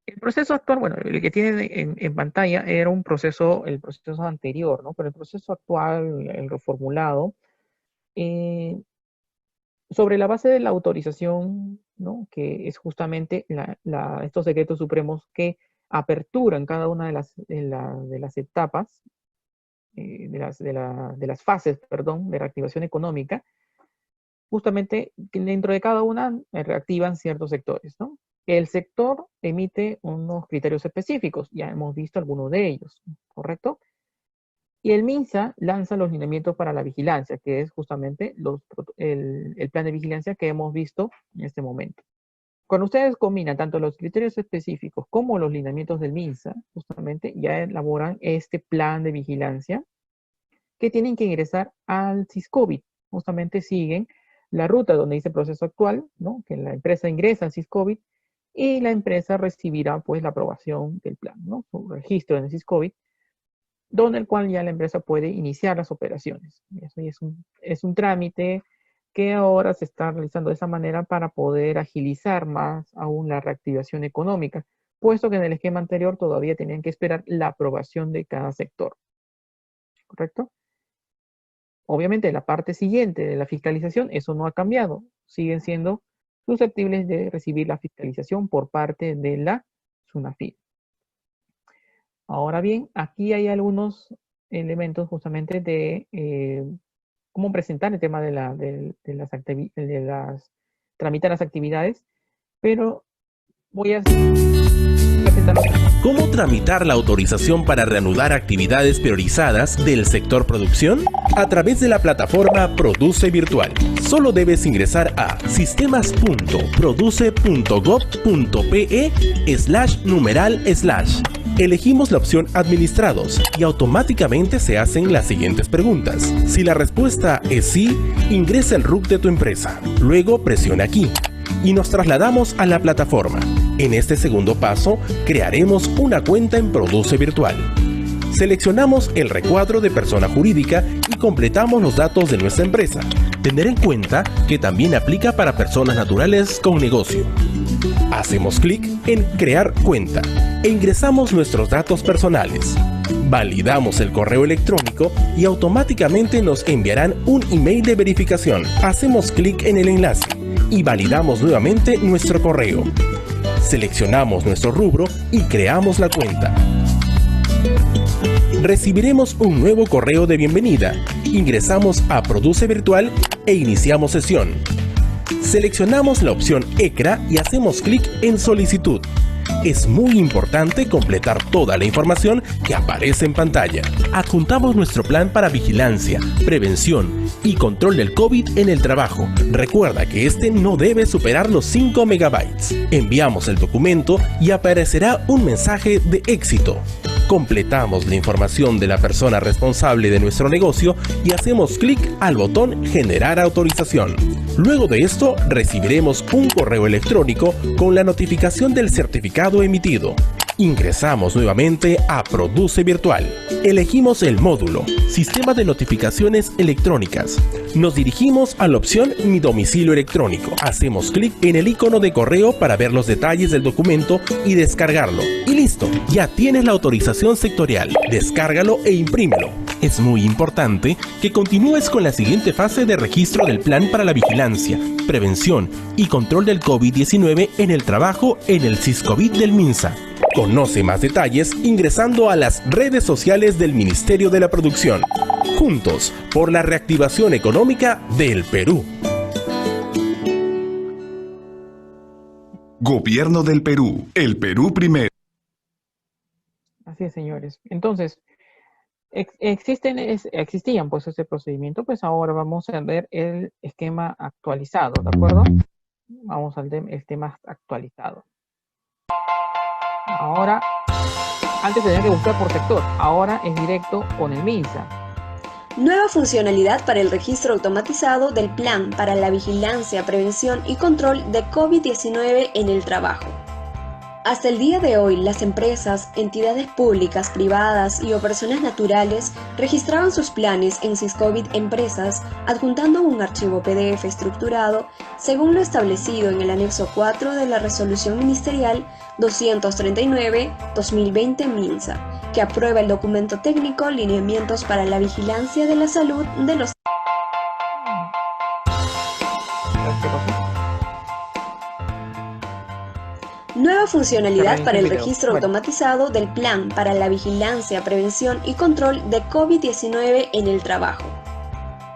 El proceso actual, bueno, el que tienen en pantalla era el proceso anterior, ¿no? Pero el proceso actual, el reformulado, sobre la base de la autorización, ¿no? Que es justamente estos decretos supremos que aperturan cada una de las etapas, de las fases, perdón, de reactivación económica, justamente dentro de cada una reactivan ciertos sectores, ¿no? El sector emite unos criterios específicos, ya hemos visto algunos de ellos, ¿correcto? Y el MINSA lanza los lineamientos para la vigilancia, que es justamente el plan de vigilancia que hemos visto en este momento. Cuando ustedes combinan tanto los criterios específicos como los lineamientos del MINSA, justamente ya elaboran este plan de vigilancia que tienen que ingresar al SISCOBIT. Justamente siguen la ruta donde dice proceso actual, ¿no? Que la empresa ingresa al SISCOBIT y la empresa recibirá pues la aprobación del plan, ¿no? Su registro en el SISCOBIT, donde el cual ya la empresa puede iniciar las operaciones. Eso es un trámite que ahora se está realizando de esa manera para poder agilizar más aún la reactivación económica, puesto que en el esquema anterior todavía tenían que esperar la aprobación de cada sector. ¿Correcto? Obviamente la parte siguiente de la fiscalización, eso no ha cambiado. Siguen siendo susceptibles de recibir la fiscalización por parte de la SUNAFIL. Ahora bien, aquí hay algunos elementos justamente de cómo presentar el tema tramitar las actividades, pero voy a presentarlo. ¿Cómo tramitar la autorización para reanudar actividades priorizadas del sector producción? A través de la plataforma Produce Virtual. Solo debes ingresar a sistemas.produce.gov.pe/numeral/. Elegimos la opción Administrados y automáticamente se hacen las siguientes preguntas. Si la respuesta es sí, ingresa el RUC de tu empresa. Luego presiona aquí y nos trasladamos a la plataforma. En este segundo paso, crearemos una cuenta en Produce Virtual. Seleccionamos el recuadro de persona jurídica y completamos los datos de nuestra empresa. Tener en cuenta que también aplica para personas naturales con negocio. Hacemos clic en Crear cuenta e ingresamos nuestros datos personales. Validamos el correo electrónico y automáticamente nos enviarán un email de verificación. Hacemos clic en el enlace y validamos nuevamente nuestro correo. Seleccionamos nuestro rubro y creamos la cuenta. Recibiremos un nuevo correo de bienvenida. Ingresamos a Produce Virtual e iniciamos sesión. Seleccionamos la opción ECRA y hacemos clic en Solicitud. Es muy importante completar toda la información que aparece en pantalla. Adjuntamos nuestro plan para vigilancia, prevención y control del COVID en el trabajo. Recuerda que este no debe superar los 5 megabytes. Enviamos el documento y aparecerá un mensaje de éxito. Completamos la información de la persona responsable de nuestro negocio y hacemos clic al botón Generar autorización. Luego de esto, recibiremos un correo electrónico con la notificación del certificado emitido. Ingresamos nuevamente a Produce Virtual. Elegimos el módulo Sistema de Notificaciones Electrónicas. Nos dirigimos a la opción Mi domicilio electrónico. Hacemos clic en el icono de correo para ver los detalles del documento y descargarlo. Y listo, ya tienes la autorización sectorial. Descárgalo e imprímelo. Es muy importante que continúes con la siguiente fase de registro del plan para la vigilancia, prevención y control del COVID-19 en el trabajo en el Siscovid del MINSA. Conoce más detalles ingresando a las redes sociales del Ministerio de la Producción. Juntos por la reactivación económica del Perú. Gobierno del Perú. El Perú primero. Así es, señores. Entonces, existían pues ese procedimiento, pues ahora vamos a ver el esquema actualizado, ¿de acuerdo? Vamos al tema actualizado. Ahora, antes tenía que buscar por sector, ahora es directo con el MINSA. Nueva funcionalidad para el registro automatizado del Plan para la Vigilancia, Prevención y Control de COVID-19 en el trabajo. Hasta el día de hoy, las empresas, entidades públicas, privadas y o personas naturales registraban sus planes en Siscovid Empresas adjuntando un archivo PDF estructurado según lo establecido en el anexo 4 de la Resolución Ministerial 239-2020 MINSA, que aprueba el documento técnico Lineamientos para la Vigilancia de la Salud de los... Nueva funcionalidad para el registro automatizado del Plan para la Vigilancia, Prevención y Control de COVID-19 en el trabajo.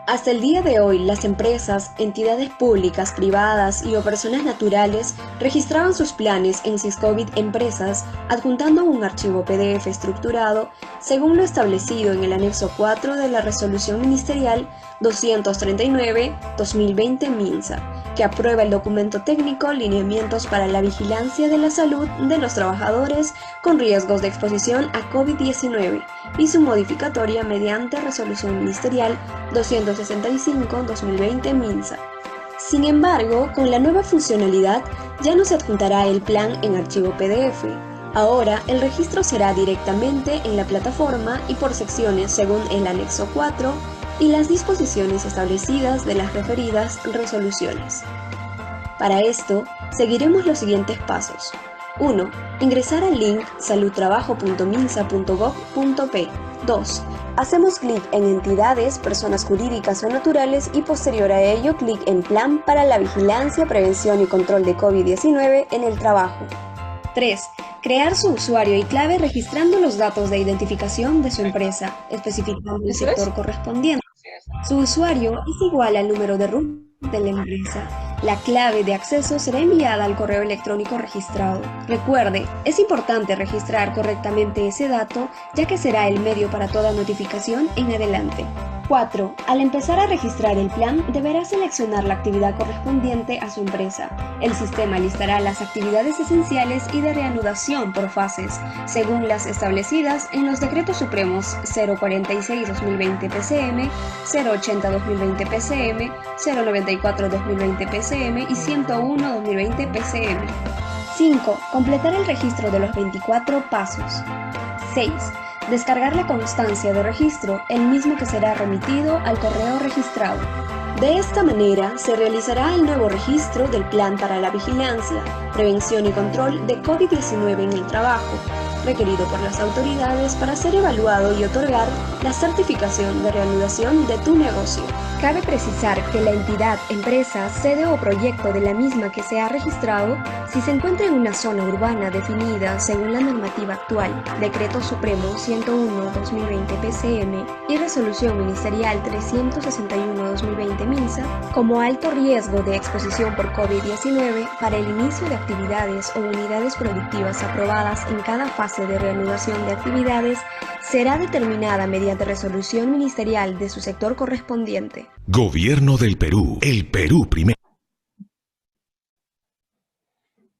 Hasta el día de hoy, las empresas, entidades públicas, privadas y o personas naturales registraban sus planes en Siscovid Empresas adjuntando un archivo PDF estructurado según lo establecido en el anexo 4 de la Resolución Ministerial 239-2020 MINSA, que aprueba el documento técnico Lineamientos para la Vigilancia de la Salud de los Trabajadores con riesgos de exposición a COVID-19 y su modificatoria mediante Resolución Ministerial 265-2020 MINSA. Sin embargo, con la nueva funcionalidad ya no se adjuntará el plan en archivo PDF. Ahora, el registro será directamente en la plataforma y por secciones según el anexo 4 y las disposiciones establecidas de las referidas resoluciones. Para esto, seguiremos los siguientes pasos. 1. Ingresar al link saludtrabajo.minsa.gov.p. 2. Hacemos clic en entidades, personas jurídicas o naturales y posterior a ello clic en Plan para la Vigilancia, Prevención y Control de COVID-19 en el trabajo. 3. Crear su usuario y clave registrando los datos de identificación de su empresa, especificando el sector correspondiente. Su usuario es igual al número de RUT de la empresa. La clave de acceso será enviada al correo electrónico registrado. Recuerde, es importante registrar correctamente ese dato, ya que será el medio para toda notificación en adelante. 4. Al empezar a registrar el plan, deberá seleccionar la actividad correspondiente a su empresa. El sistema listará las actividades esenciales y de reanudación por fases, según las establecidas en los Decretos Supremos 046-2020 PCM, 080-2020 PCM, 094-2020 PCM y 101-2020 PCM. 5. Completar el registro de los 24 pasos. 6. Descargar la constancia de registro, el mismo que será remitido al correo registrado. De esta manera, se realizará el nuevo registro del Plan para la Vigilancia, Prevención y Control de COVID-19 en el trabajo, requerido por las autoridades para ser evaluado y otorgar la certificación de reanudación de tu negocio. Cabe precisar que la entidad, empresa, sede o proyecto de la misma que se ha registrado, si se encuentra en una zona urbana definida según la normativa actual, Decreto Supremo 101-2020 PCM y Resolución Ministerial 361-2020 MINSA, como alto riesgo de exposición por COVID-19 para el inicio de actividades o unidades productivas aprobadas en cada fase de reanudación de actividades, será determinada mediante resolución ministerial de su sector correspondiente. Gobierno del Perú. El Perú primero.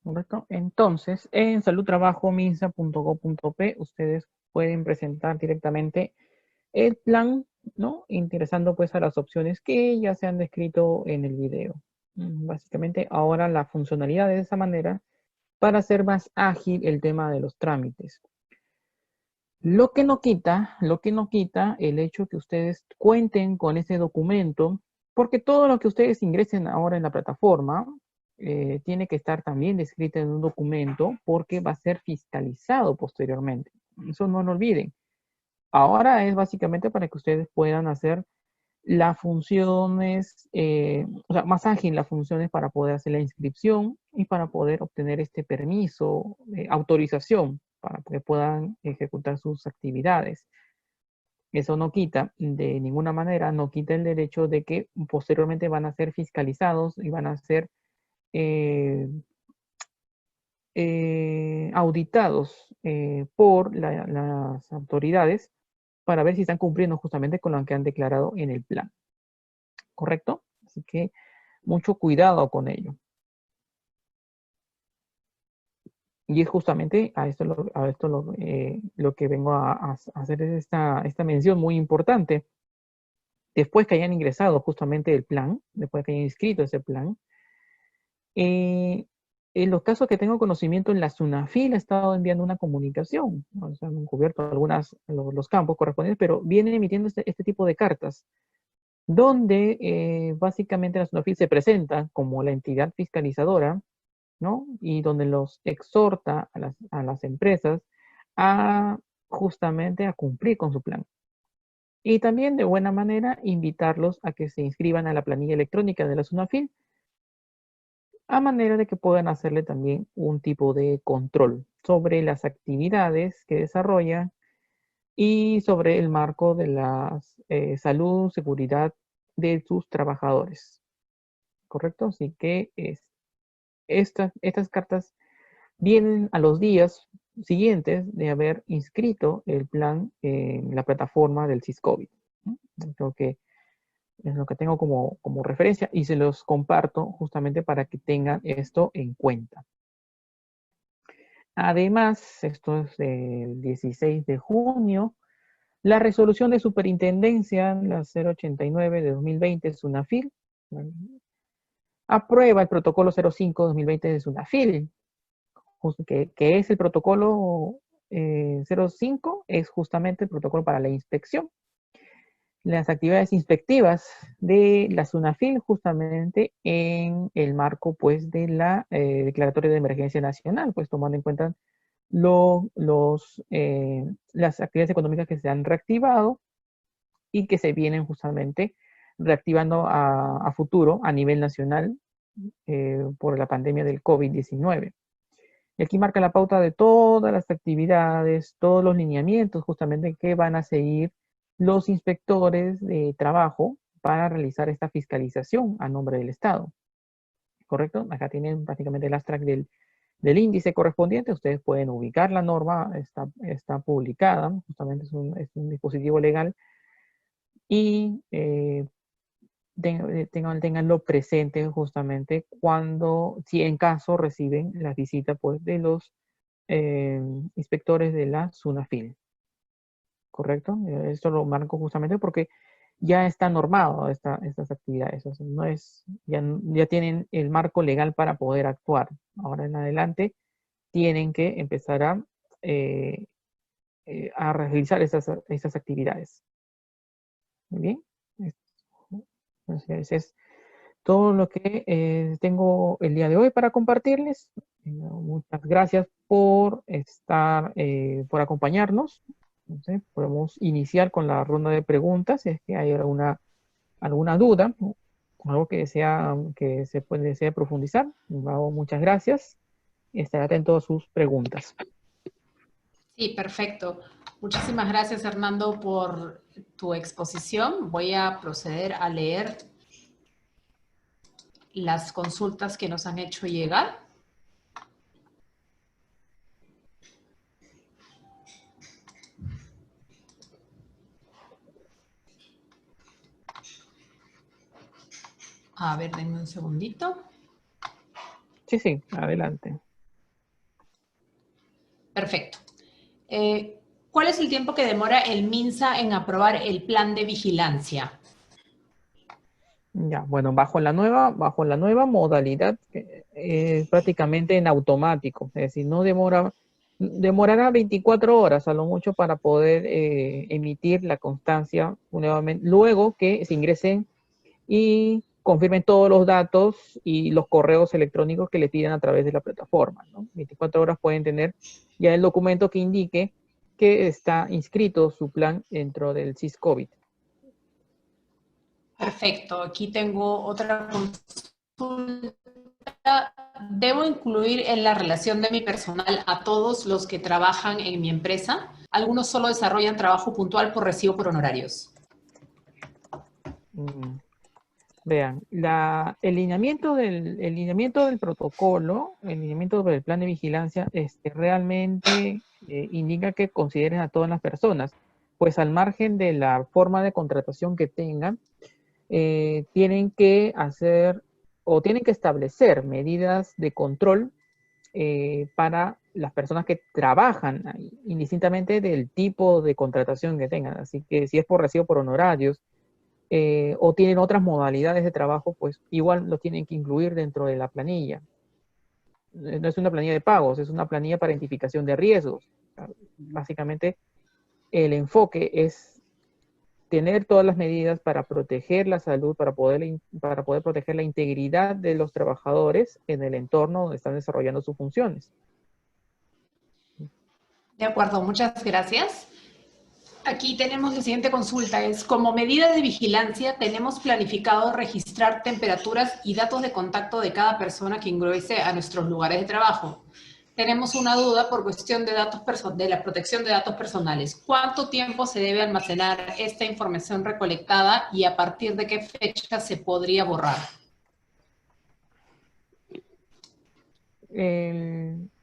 ¿Correcto? Entonces, en saludtrabajo.minsa.gov.p ustedes pueden presentar directamente el plan, ¿no? Interesando pues a las opciones que ya se han descrito en el video. Básicamente ahora la funcionalidad de esa manera para hacer más ágil el tema de los trámites. Lo que no quita el hecho que ustedes cuenten con ese documento, porque todo lo que ustedes ingresen ahora en la plataforma tiene que estar también descrito en un documento porque va a ser fiscalizado posteriormente. Eso no lo olviden. Ahora es básicamente para que ustedes puedan hacer las funciones, o sea, más ágil las funciones para poder hacer la inscripción y para poder obtener este permiso, autorización, para que puedan ejecutar sus actividades. Eso no quita, de ninguna manera, no quita el derecho de que posteriormente van a ser fiscalizados y van a ser auditados por las autoridades para ver si están cumpliendo justamente con lo que han declarado en el plan. ¿Correcto? Así que mucho cuidado con ello. Y es justamente a esto lo que vengo a hacer es esta mención muy importante. Después que hayan ingresado justamente el plan, después que hayan inscrito ese plan, en los casos que tengo conocimiento, en la SUNAFIL ha estado enviando una comunicación, o sea, han cubierto los campos correspondientes, pero vienen emitiendo este tipo de cartas, donde básicamente la SUNAFIL se presenta como la entidad fiscalizadora, ¿no? Y donde los exhorta a las empresas justamente a cumplir con su plan. Y también de buena manera invitarlos a que se inscriban a la planilla electrónica de la SUNAFIL, a manera de que puedan hacerle también un tipo de control sobre las actividades que desarrollan y sobre el marco de la salud, seguridad de sus trabajadores. ¿Correcto? Así que estas cartas vienen a los días siguientes de haber inscrito el plan en la plataforma del SISCOBID. Creo que es lo que tengo como referencia y se los comparto justamente para que tengan esto en cuenta. Además, esto es del 16 de junio, la resolución de superintendencia, la 089 de 2020 de SUNAFIL, aprueba el protocolo 05-2020 de SUNAFIL, que es el protocolo 05, es justamente el protocolo para la inspección. Las actividades inspectivas de la SUNAFIL justamente en el marco pues de la declaratoria de emergencia nacional, pues tomando en cuenta las actividades económicas que se han reactivado y que se vienen justamente reactivando a futuro a nivel nacional por la pandemia del COVID-19. Y aquí marca la pauta de todas las actividades, todos los lineamientos justamente que van a seguir los inspectores de trabajo para realizar esta fiscalización a nombre del Estado. ¿Correcto? Acá tienen prácticamente el abstract del índice correspondiente. Ustedes pueden ubicar la norma, está publicada, justamente es un dispositivo legal. Y tenganlo presente justamente si en caso reciben la visita pues, de los inspectores de la SUNAFIL. ¿Correcto? Esto lo marco justamente porque ya está normado estas actividades. O sea, ya tienen el marco legal para poder actuar. Ahora en adelante tienen que empezar a realizar esas actividades. Muy bien. Entonces es todo lo que tengo el día de hoy para compartirles. Muchas gracias por por acompañarnos. Entonces, podemos iniciar con la ronda de preguntas, si es que hay alguna duda, ¿no? Algo que desee profundizar. Muchas gracias. Estaré atento a sus preguntas. Sí, perfecto. Muchísimas gracias, Hernando, por tu exposición. Voy a proceder a leer las consultas que nos han hecho llegar. A ver, denme un segundito. Sí, adelante. Perfecto. ¿Cuál es el tiempo que demora el MINSA en aprobar el plan de vigilancia? Ya, bueno, bajo la nueva modalidad, es prácticamente en automático, es decir, no demorará 24 horas a lo mucho para poder emitir la constancia nuevamente, luego que se ingresen y confirmen todos los datos y los correos electrónicos que le piden a través de la plataforma, ¿no? 24 horas pueden tener ya el documento que indique que está inscrito su plan dentro del SIS-COVID. Perfecto. Aquí tengo otra consulta. ¿Debo incluir en la relación de mi personal a todos los que trabajan en mi empresa? Algunos solo desarrollan trabajo puntual por recibo por honorarios. Vean, el lineamiento del protocolo, el lineamiento del plan de vigilancia, realmente indica que consideren a todas las personas, pues al margen de la forma de contratación que tengan, tienen que hacer o tienen que establecer medidas de control para las personas que trabajan ahí, indistintamente del tipo de contratación que tengan. Así que si es por recibo por honorarios, o tienen otras modalidades de trabajo, pues igual lo tienen que incluir dentro de la planilla. No es una planilla de pagos, es una planilla para identificación de riesgos. Básicamente, el enfoque es tener todas las medidas para proteger la salud, para poder proteger la integridad de los trabajadores en el entorno donde están desarrollando sus funciones. De acuerdo, muchas gracias. Aquí tenemos la siguiente consulta, es como medida de vigilancia tenemos planificado registrar temperaturas y datos de contacto de cada persona que ingrese a nuestros lugares de trabajo. Tenemos una duda por cuestión de la protección de datos personales. ¿Cuánto tiempo se debe almacenar esta información recolectada y a partir de qué fecha se podría borrar?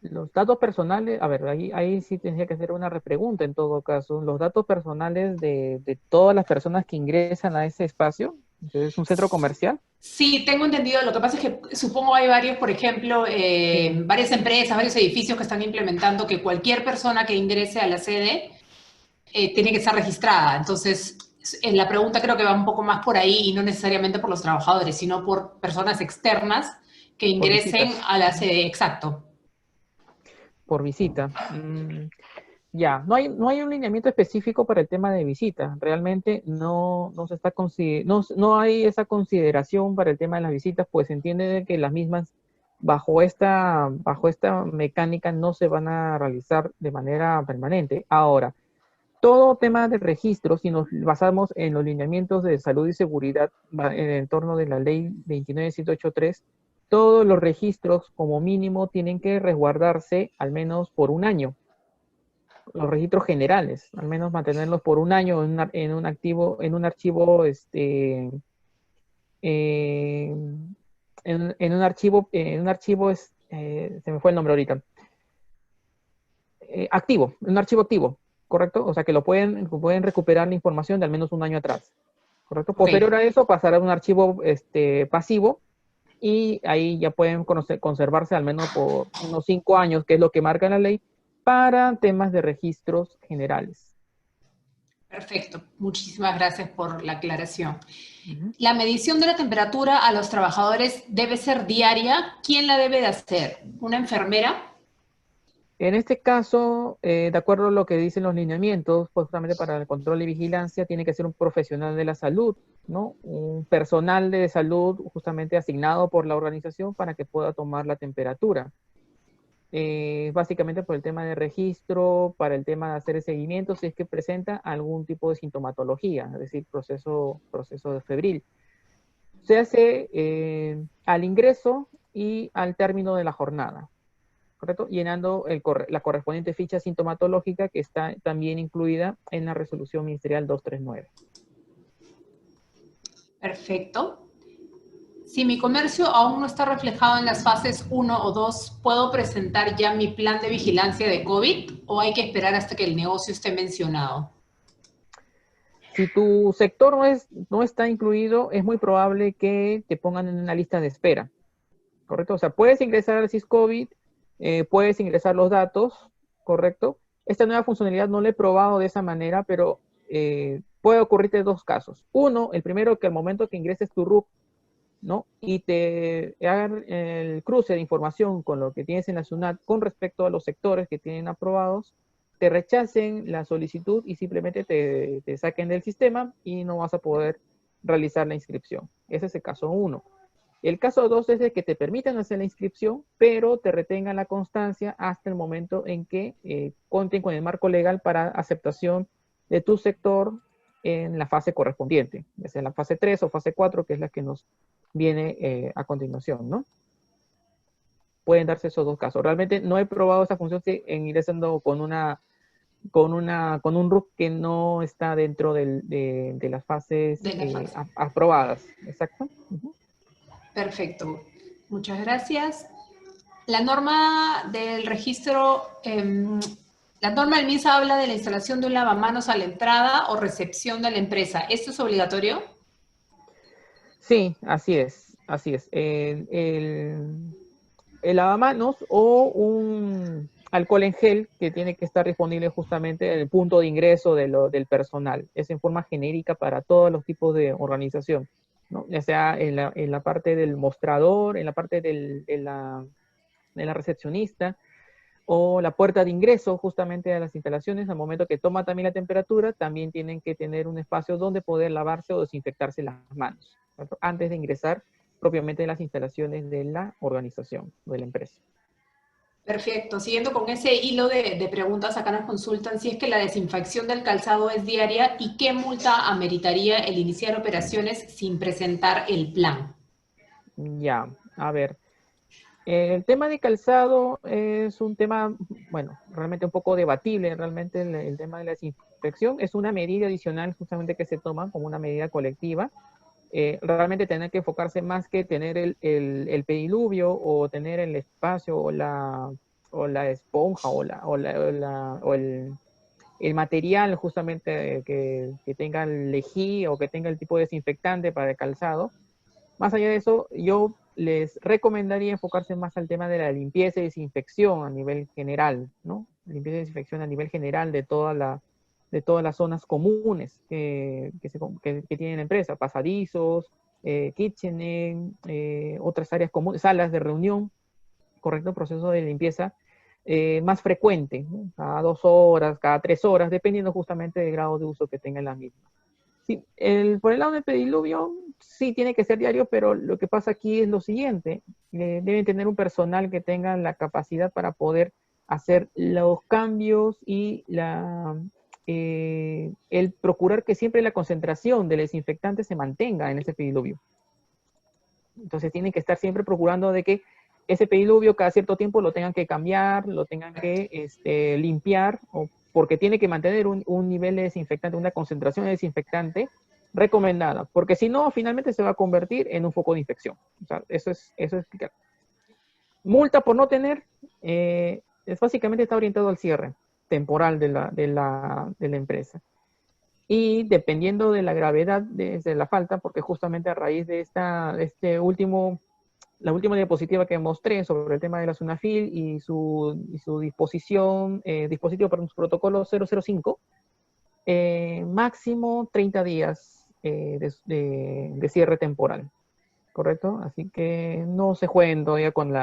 Los datos personales, a ver, ahí sí tendría que hacer una repregunta en todo caso. Los datos personales de todas las personas que ingresan a ese espacio, ¿es un centro comercial? Sí, tengo entendido. Lo que pasa es que supongo hay varios, por ejemplo, varias empresas, varios edificios que están implementando que cualquier persona que ingrese a la sede tiene que estar registrada. Entonces, la pregunta creo que va un poco más por ahí y no necesariamente por los trabajadores, sino por personas externas que ingresen a la sede. Exacto. Por visita. Ya, no hay un lineamiento específico para el tema de visita. Realmente no hay esa consideración para el tema de las visitas, pues se entiende que las mismas bajo esta mecánica no se van a realizar de manera permanente. Ahora, todo tema de registro, si nos basamos en los lineamientos de salud y seguridad en el entorno de la ley 29783, todos los registros como mínimo tienen que resguardarse al menos por un año. Los registros generales, al menos mantenerlos por un año en un archivo, se me fue el nombre ahorita, activo, un archivo activo, ¿correcto? O sea que pueden recuperar la información de al menos un año atrás, ¿correcto? Posterior a eso pasará a un archivo pasivo y ahí ya pueden conservarse al menos por unos 5 años, que es lo que marca la ley, para temas de registros generales. Perfecto. Muchísimas gracias por la aclaración. La medición de la temperatura a los trabajadores debe ser diaria. ¿Quién la debe de hacer? ¿Una enfermera? En este caso, de acuerdo a lo que dicen los lineamientos, pues justamente para el control y vigilancia tiene que ser un profesional de la salud, ¿no? Un personal de salud justamente asignado por la organización para que pueda tomar la temperatura. Básicamente por el tema de registro, para el tema de hacer el seguimiento, si es que presenta algún tipo de sintomatología, es decir, proceso de febril. Se hace al ingreso y al término de la jornada, ¿correcto? Llenando la correspondiente ficha sintomatológica que está también incluida en la resolución ministerial 239. Perfecto. Si mi comercio aún no está reflejado en las fases 1 o 2, ¿puedo presentar ya mi plan de vigilancia de COVID o hay que esperar hasta que el negocio esté mencionado? Si tu sector no está incluido, es muy probable que te pongan en una lista de espera, ¿correcto? O sea, puedes ingresar al SysCovid, puedes ingresar los datos, ¿correcto? Esta nueva funcionalidad no la he probado de esa manera, pero puede ocurrirte dos casos. Uno, el primero, que al momento que ingreses tu RUC, ¿no? Y te hagan el cruce de información con lo que tienes en la SUNAT con respecto a los sectores que tienen aprobados, te rechacen la solicitud y simplemente te saquen del sistema y no vas a poder realizar la inscripción. Ese es el caso 1. El caso 2 es de que te permitan hacer la inscripción, pero te retengan la constancia hasta el momento en que cuenten con el marco legal para aceptación de tu sector en la fase correspondiente, ya sea en la fase 3 o fase 4, que es la que nos viene a continuación, ¿no? Pueden darse esos dos casos. Realmente no he probado esa función en ingresando con un RUC que no está dentro de las fases aprobadas. Exacto. Perfecto. Muchas gracias. La norma del registro, la norma del MINSA habla de la instalación de un lavamanos a la entrada o recepción de la empresa. ¿Esto es obligatorio? Sí, así es. Así es. El lavamanos o un alcohol en gel que tiene que estar disponible justamente en el punto de ingreso del personal. Es en forma genérica para todos los tipos de organización, ¿no? Ya sea en la parte del mostrador, en la parte de la recepcionista, o la puerta de ingreso justamente a las instalaciones. Al momento que toma también la temperatura, también tienen que tener un espacio donde poder lavarse o desinfectarse las manos, ¿cierto? Antes de ingresar propiamente en las instalaciones de la organización, de la empresa. Perfecto. Siguiendo con ese hilo de preguntas, acá nos consultan si es que la desinfección del calzado es diaria y qué multa ameritaría el iniciar operaciones sin presentar el plan. Ya, a ver. El tema de calzado es un tema, bueno, realmente un poco debatible. Realmente el tema de la desinfección es una medida adicional justamente que se toma como una medida colectiva. Realmente tener que enfocarse más que tener el pediluvio o tener el espacio o la esponja o el material justamente que tenga el lejía o que tenga el tipo de desinfectante para el calzado. Más allá de eso, yo les recomendaría enfocarse más al tema de la limpieza y desinfección a nivel general, ¿no? Limpieza y desinfección a nivel general de todas las zonas comunes que tiene la empresa, pasadizos, kitchen, otras áreas comunes, salas de reunión, correcto, proceso de limpieza más frecuente, ¿no? Cada 2 horas, cada 3 horas, dependiendo justamente del grado de uso que tenga la misma. Sí, por el lado del pediluvio, sí tiene que ser diario, pero lo que pasa aquí es lo siguiente, deben tener un personal que tenga la capacidad para poder hacer los cambios y el procurar que siempre la concentración del desinfectante se mantenga en ese pediluvio. Entonces tienen que estar siempre procurando de que ese pediluvio cada cierto tiempo lo tengan que cambiar, lo tengan que limpiar, porque tiene que mantener un nivel de desinfectante, una concentración de desinfectante recomendada, porque si no, finalmente se va a convertir en un foco de infección. O sea, eso es explicar. Multa por no tener, es básicamente está orientado al cierre temporal de la empresa. Y dependiendo de la gravedad de la falta, porque justamente a raíz de la última diapositiva que mostré sobre el tema de la SUNAFIL y su dispositivo para un protocolo 005, máximo 30 días de cierre temporal, ¿correcto? Así que no se jueguen todavía con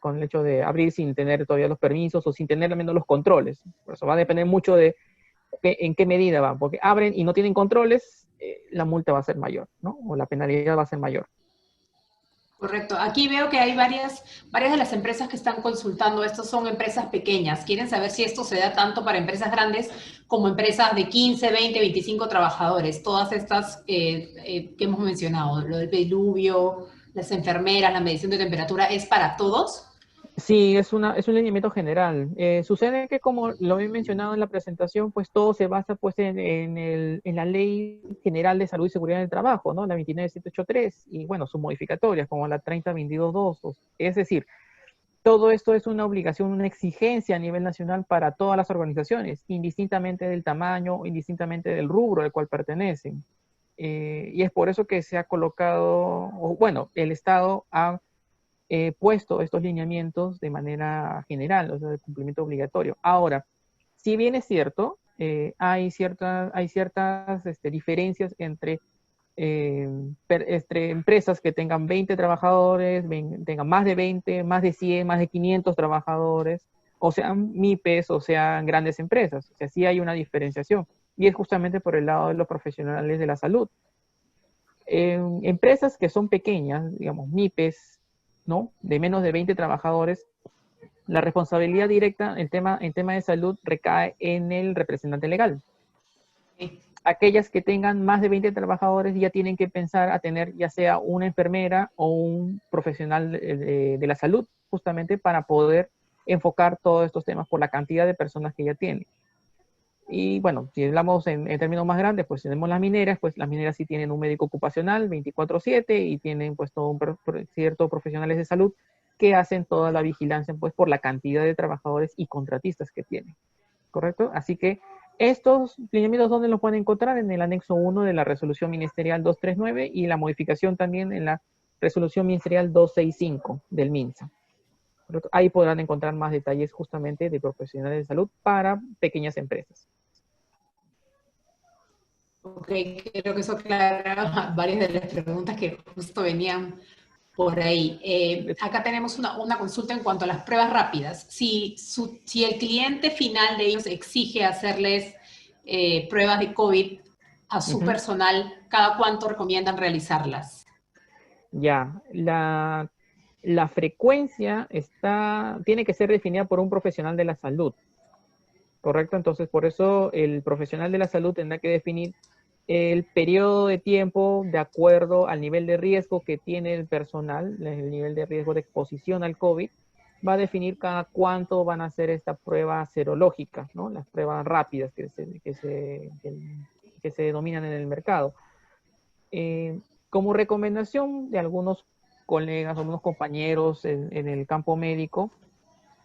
con el hecho de abrir sin tener todavía los permisos o sin tener al menos los controles. Por eso va a depender mucho de en qué medida van, porque abren y no tienen controles, la multa va a ser mayor, ¿no? O la penalidad va a ser mayor. Correcto. Aquí veo que hay varias de las empresas que están consultando. Estas son empresas pequeñas. Quieren saber si esto se da tanto para empresas grandes como empresas de 15, 20, 25 trabajadores. Todas estas que hemos mencionado, lo del diluvio, las enfermeras, la medición de temperatura, ¿es para todos? Sí, es un lineamiento general. Sucede que, como lo he mencionado en la presentación, pues todo se basa pues en la Ley General de Salud y Seguridad del Trabajo, ¿no? La 29783 y, bueno, sus modificatorias, como la 30222. Es decir, todo esto es una obligación, una exigencia a nivel nacional para todas las organizaciones, indistintamente del tamaño, indistintamente del rubro al cual pertenecen. Y es por eso que se ha colocado, o bueno, el Estado ha puesto estos lineamientos de manera general, o sea, de cumplimiento obligatorio. Ahora, si bien es cierto, hay ciertas diferencias entre empresas que tengan 20 trabajadores, tengan más de 20, más de 100, más de 500 trabajadores, o sean MIPES, o sean grandes empresas. O sea, sí hay una diferenciación. Y es justamente por el lado de los profesionales de la salud. Empresas que son pequeñas, digamos, MIPES, ¿no? De menos de 20 trabajadores, la responsabilidad directa en tema de salud recae en el representante legal. Aquellas que tengan más de 20 trabajadores ya tienen que pensar a tener ya sea una enfermera o un profesional de la salud, justamente para poder enfocar todos estos temas por la cantidad de personas que ya tienen. Y bueno, si hablamos en términos más grandes, pues tenemos las mineras, pues las mineras sí tienen un médico ocupacional 24/7 y tienen pues todo ciertos profesionales de salud que hacen toda la vigilancia pues por la cantidad de trabajadores y contratistas que tienen, ¿correcto? Así que estos lineamientos, ¿dónde los pueden encontrar? En el anexo 1 de la resolución ministerial 239 y la modificación también en la resolución ministerial 265 del MINSA. Ahí podrán encontrar más detalles justamente de profesionales de salud para pequeñas empresas. Ok, creo que eso aclara varias de las preguntas que justo venían por ahí. Acá tenemos una consulta en cuanto a las pruebas rápidas. Si el cliente final de ellos exige hacerles pruebas de COVID a su personal, ¿cada cuánto recomiendan realizarlas? Ya, la frecuencia tiene que ser definida por un profesional de la salud, ¿correcto? Entonces, por eso el profesional de la salud tendrá que definir el periodo de tiempo de acuerdo al nivel de riesgo que tiene el personal, el nivel de riesgo de exposición al COVID, va a definir cada cuánto van a hacer esta prueba serológica, ¿no? Las pruebas rápidas que se denominan en el mercado. Como recomendación de algunos colegas, algunos compañeros en el campo médico,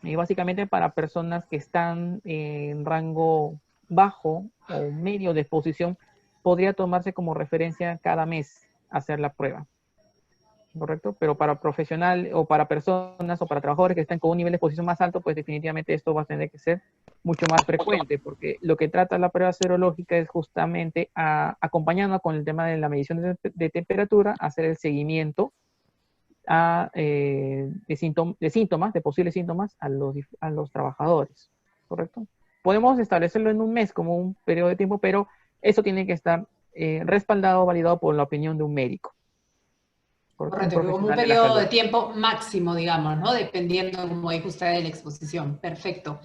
básicamente para personas que están en rango bajo o medio de exposición, podría tomarse como referencia cada mes hacer la prueba, ¿correcto? Pero para profesional o para personas o para trabajadores que están con un nivel de exposición más alto, pues definitivamente esto va a tener que ser mucho más frecuente, porque lo que trata la prueba serológica es justamente acompañando con el tema de la medición de temperatura, hacer el seguimiento de síntomas, de posibles síntomas a los trabajadores, ¿correcto? Podemos establecerlo en un mes como un periodo de tiempo, pero eso tiene que estar respaldado, validado por la opinión de un médico. Correcto, como un periodo de tiempo máximo, digamos, ¿no? Dependiendo, como dijo usted, de la exposición. Perfecto.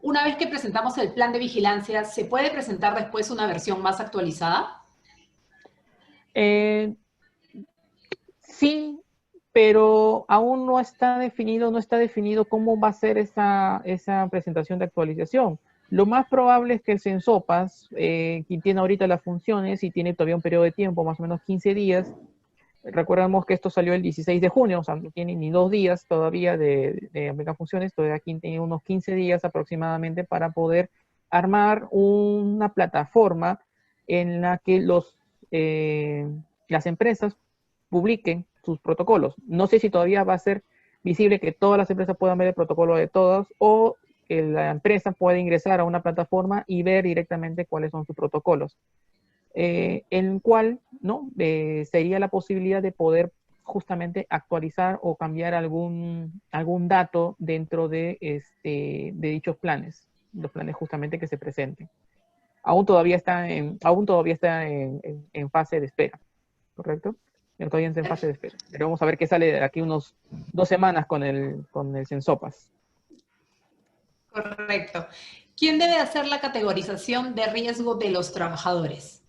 Una vez que presentamos el plan de vigilancia, ¿se puede presentar después una versión más actualizada? Sí, pero aún no está definido cómo va a ser esa presentación de actualización. Lo más probable es que el Sensopas, quien tiene ahorita las funciones y tiene todavía un periodo de tiempo, más o menos 15 días, recordemos que esto salió el 16 de junio, o sea, no tiene ni 2 días todavía de aplicar funciones, todavía aquí tiene unos 15 días aproximadamente para poder armar una plataforma en la que las empresas publiquen sus protocolos. No sé si todavía va a ser visible que todas las empresas puedan ver el protocolo de todas o que la empresa puede ingresar a una plataforma y ver directamente cuáles son sus protocolos. En el cual, ¿no? Sería la posibilidad de poder justamente actualizar o cambiar algún dato dentro de dichos planes, los planes justamente que se presenten. Aún todavía está en fase de espera, ¿correcto? Todavía está en fase de espera. Pero vamos a ver qué sale de aquí unos 2 semanas con el Sensopas. Correcto. ¿Quién debe hacer la categorización de riesgo de los trabajadores?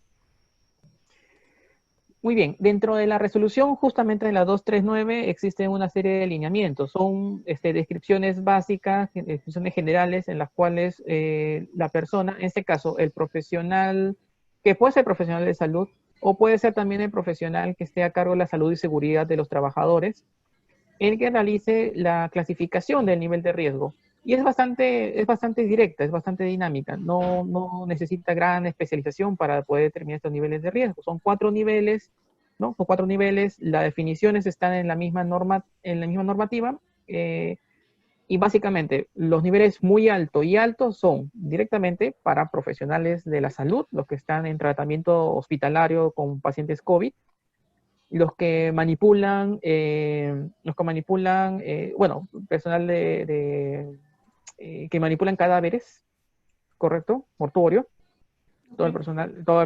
Muy bien, dentro de la resolución justamente de la 239 existen una serie de lineamientos, son descripciones básicas, descripciones generales en las cuales la persona, en este caso el profesional, que puede ser profesional de salud o puede ser también el profesional que esté a cargo de la salud y seguridad de los trabajadores, el que realice la clasificación del nivel de riesgo. Y es bastante directa, es bastante dinámica. No necesita gran especialización para poder determinar estos niveles de riesgo. Son 4 niveles, ¿no? Son 4 niveles. Las definiciones están en la misma normativa. Y básicamente, los niveles muy alto y alto son directamente para profesionales de la salud, los que están en tratamiento hospitalario con pacientes COVID, los que manipulan, personal que manipulan cadáveres, ¿correcto? Mortuorio. Todo el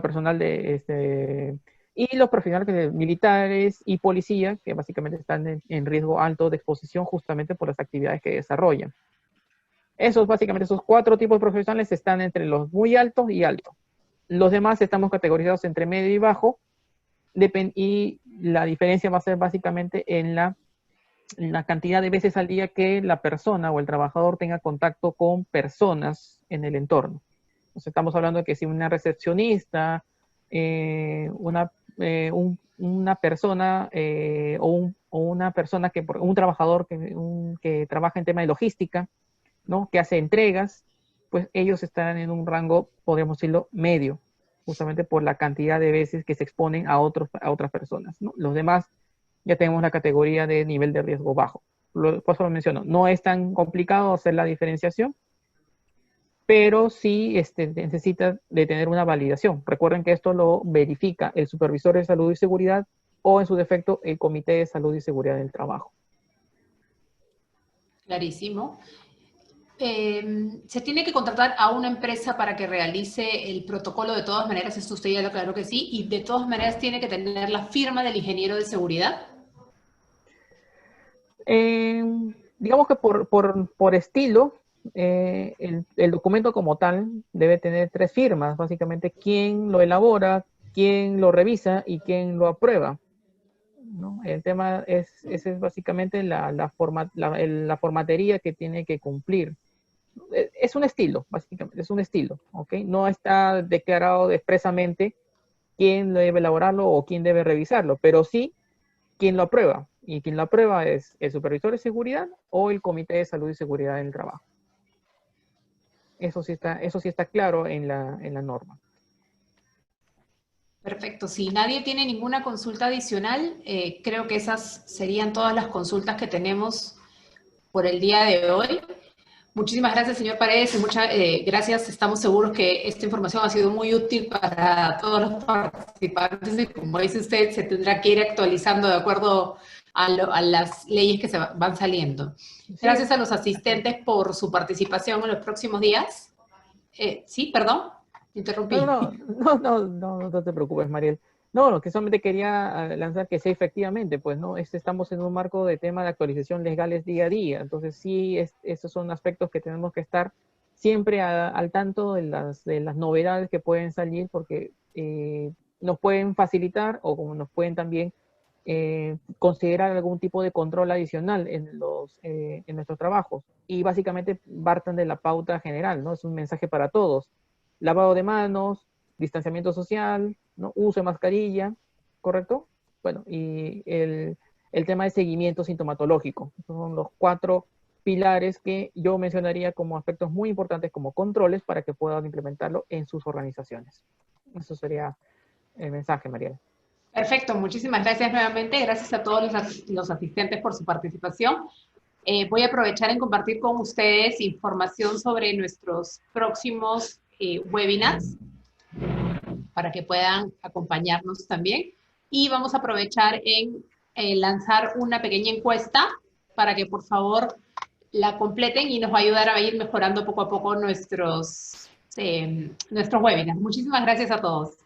personal y los profesionales militares y policía, que básicamente están en riesgo alto de exposición justamente por las actividades que desarrollan. Esos 4 tipos de profesionales están entre los muy altos y altos. Los demás estamos categorizados entre medio y bajo, y la diferencia va a ser básicamente en la cantidad de veces al día que la persona o el trabajador tenga contacto con personas en el entorno. Entonces estamos hablando de que si una recepcionista, una persona o una persona un trabajador que trabaja en tema de logística, ¿no? Que hace entregas, pues ellos estarán en un rango, podríamos decirlo, medio, justamente por la cantidad de veces que se exponen a otras personas, ¿no? Los demás ya tenemos la categoría de nivel de riesgo bajo. Por eso lo menciono, no es tan complicado hacer la diferenciación, pero sí necesita de tener una validación. Recuerden que esto lo verifica el supervisor de salud y seguridad o en su defecto el Comité de Salud y Seguridad del Trabajo. Clarísimo. ¿Se tiene que contratar a una empresa para que realice el protocolo de todas maneras? Esto usted ya lo aclaró que sí. ¿Y de todas maneras tiene que tener la firma del ingeniero de seguridad? Digamos que por estilo, el documento como tal debe tener 3 firmas. Básicamente, quién lo elabora, quién lo revisa y quién lo aprueba, ¿no? El tema esa es básicamente la formatería que tiene que cumplir. Es un estilo, básicamente, es un estilo, ¿ok? No está declarado expresamente quién debe elaborarlo o quién debe revisarlo, pero sí quién lo aprueba. Y quien lo aprueba es el supervisor de seguridad o el Comité de Salud y Seguridad del Trabajo. Eso sí está claro en la norma. Perfecto. Si nadie tiene ninguna consulta adicional, creo que esas serían todas las consultas que tenemos por el día de hoy. Muchísimas gracias, señor Paredes, y muchas gracias. Estamos seguros que esta información ha sido muy útil para todos los participantes y, como dice usted, se tendrá que ir actualizando de acuerdo a las leyes que se van saliendo. Gracias a los asistentes por su participación en los próximos días. Sí, perdón, interrumpí. No te preocupes, Mariel. No, lo que solamente quería lanzar que sí, efectivamente, pues no, estamos en un marco de tema de actualización legales día a día. Entonces sí, esos son aspectos que tenemos que estar siempre al tanto de las novedades que pueden salir, porque nos pueden facilitar o como nos pueden también considerar algún tipo de control adicional en nuestros trabajos. Y básicamente parten de la pauta general, ¿no? Es un mensaje para todos. Lavado de manos, distanciamiento social, ¿no? Uso de mascarilla, ¿correcto? Bueno, y el tema de seguimiento sintomatológico. Esos son los 4 pilares que yo mencionaría como aspectos muy importantes como controles para que puedan implementarlo en sus organizaciones. Eso sería el mensaje, Mariela. Perfecto, muchísimas gracias nuevamente. Gracias a todos los asistentes por su participación. Voy a aprovechar en compartir con ustedes información sobre nuestros próximos webinars para que puedan acompañarnos también. Y vamos a aprovechar en lanzar una pequeña encuesta para que por favor la completen y nos va a ayudar a ir mejorando poco a poco nuestros webinars. Muchísimas gracias a todos.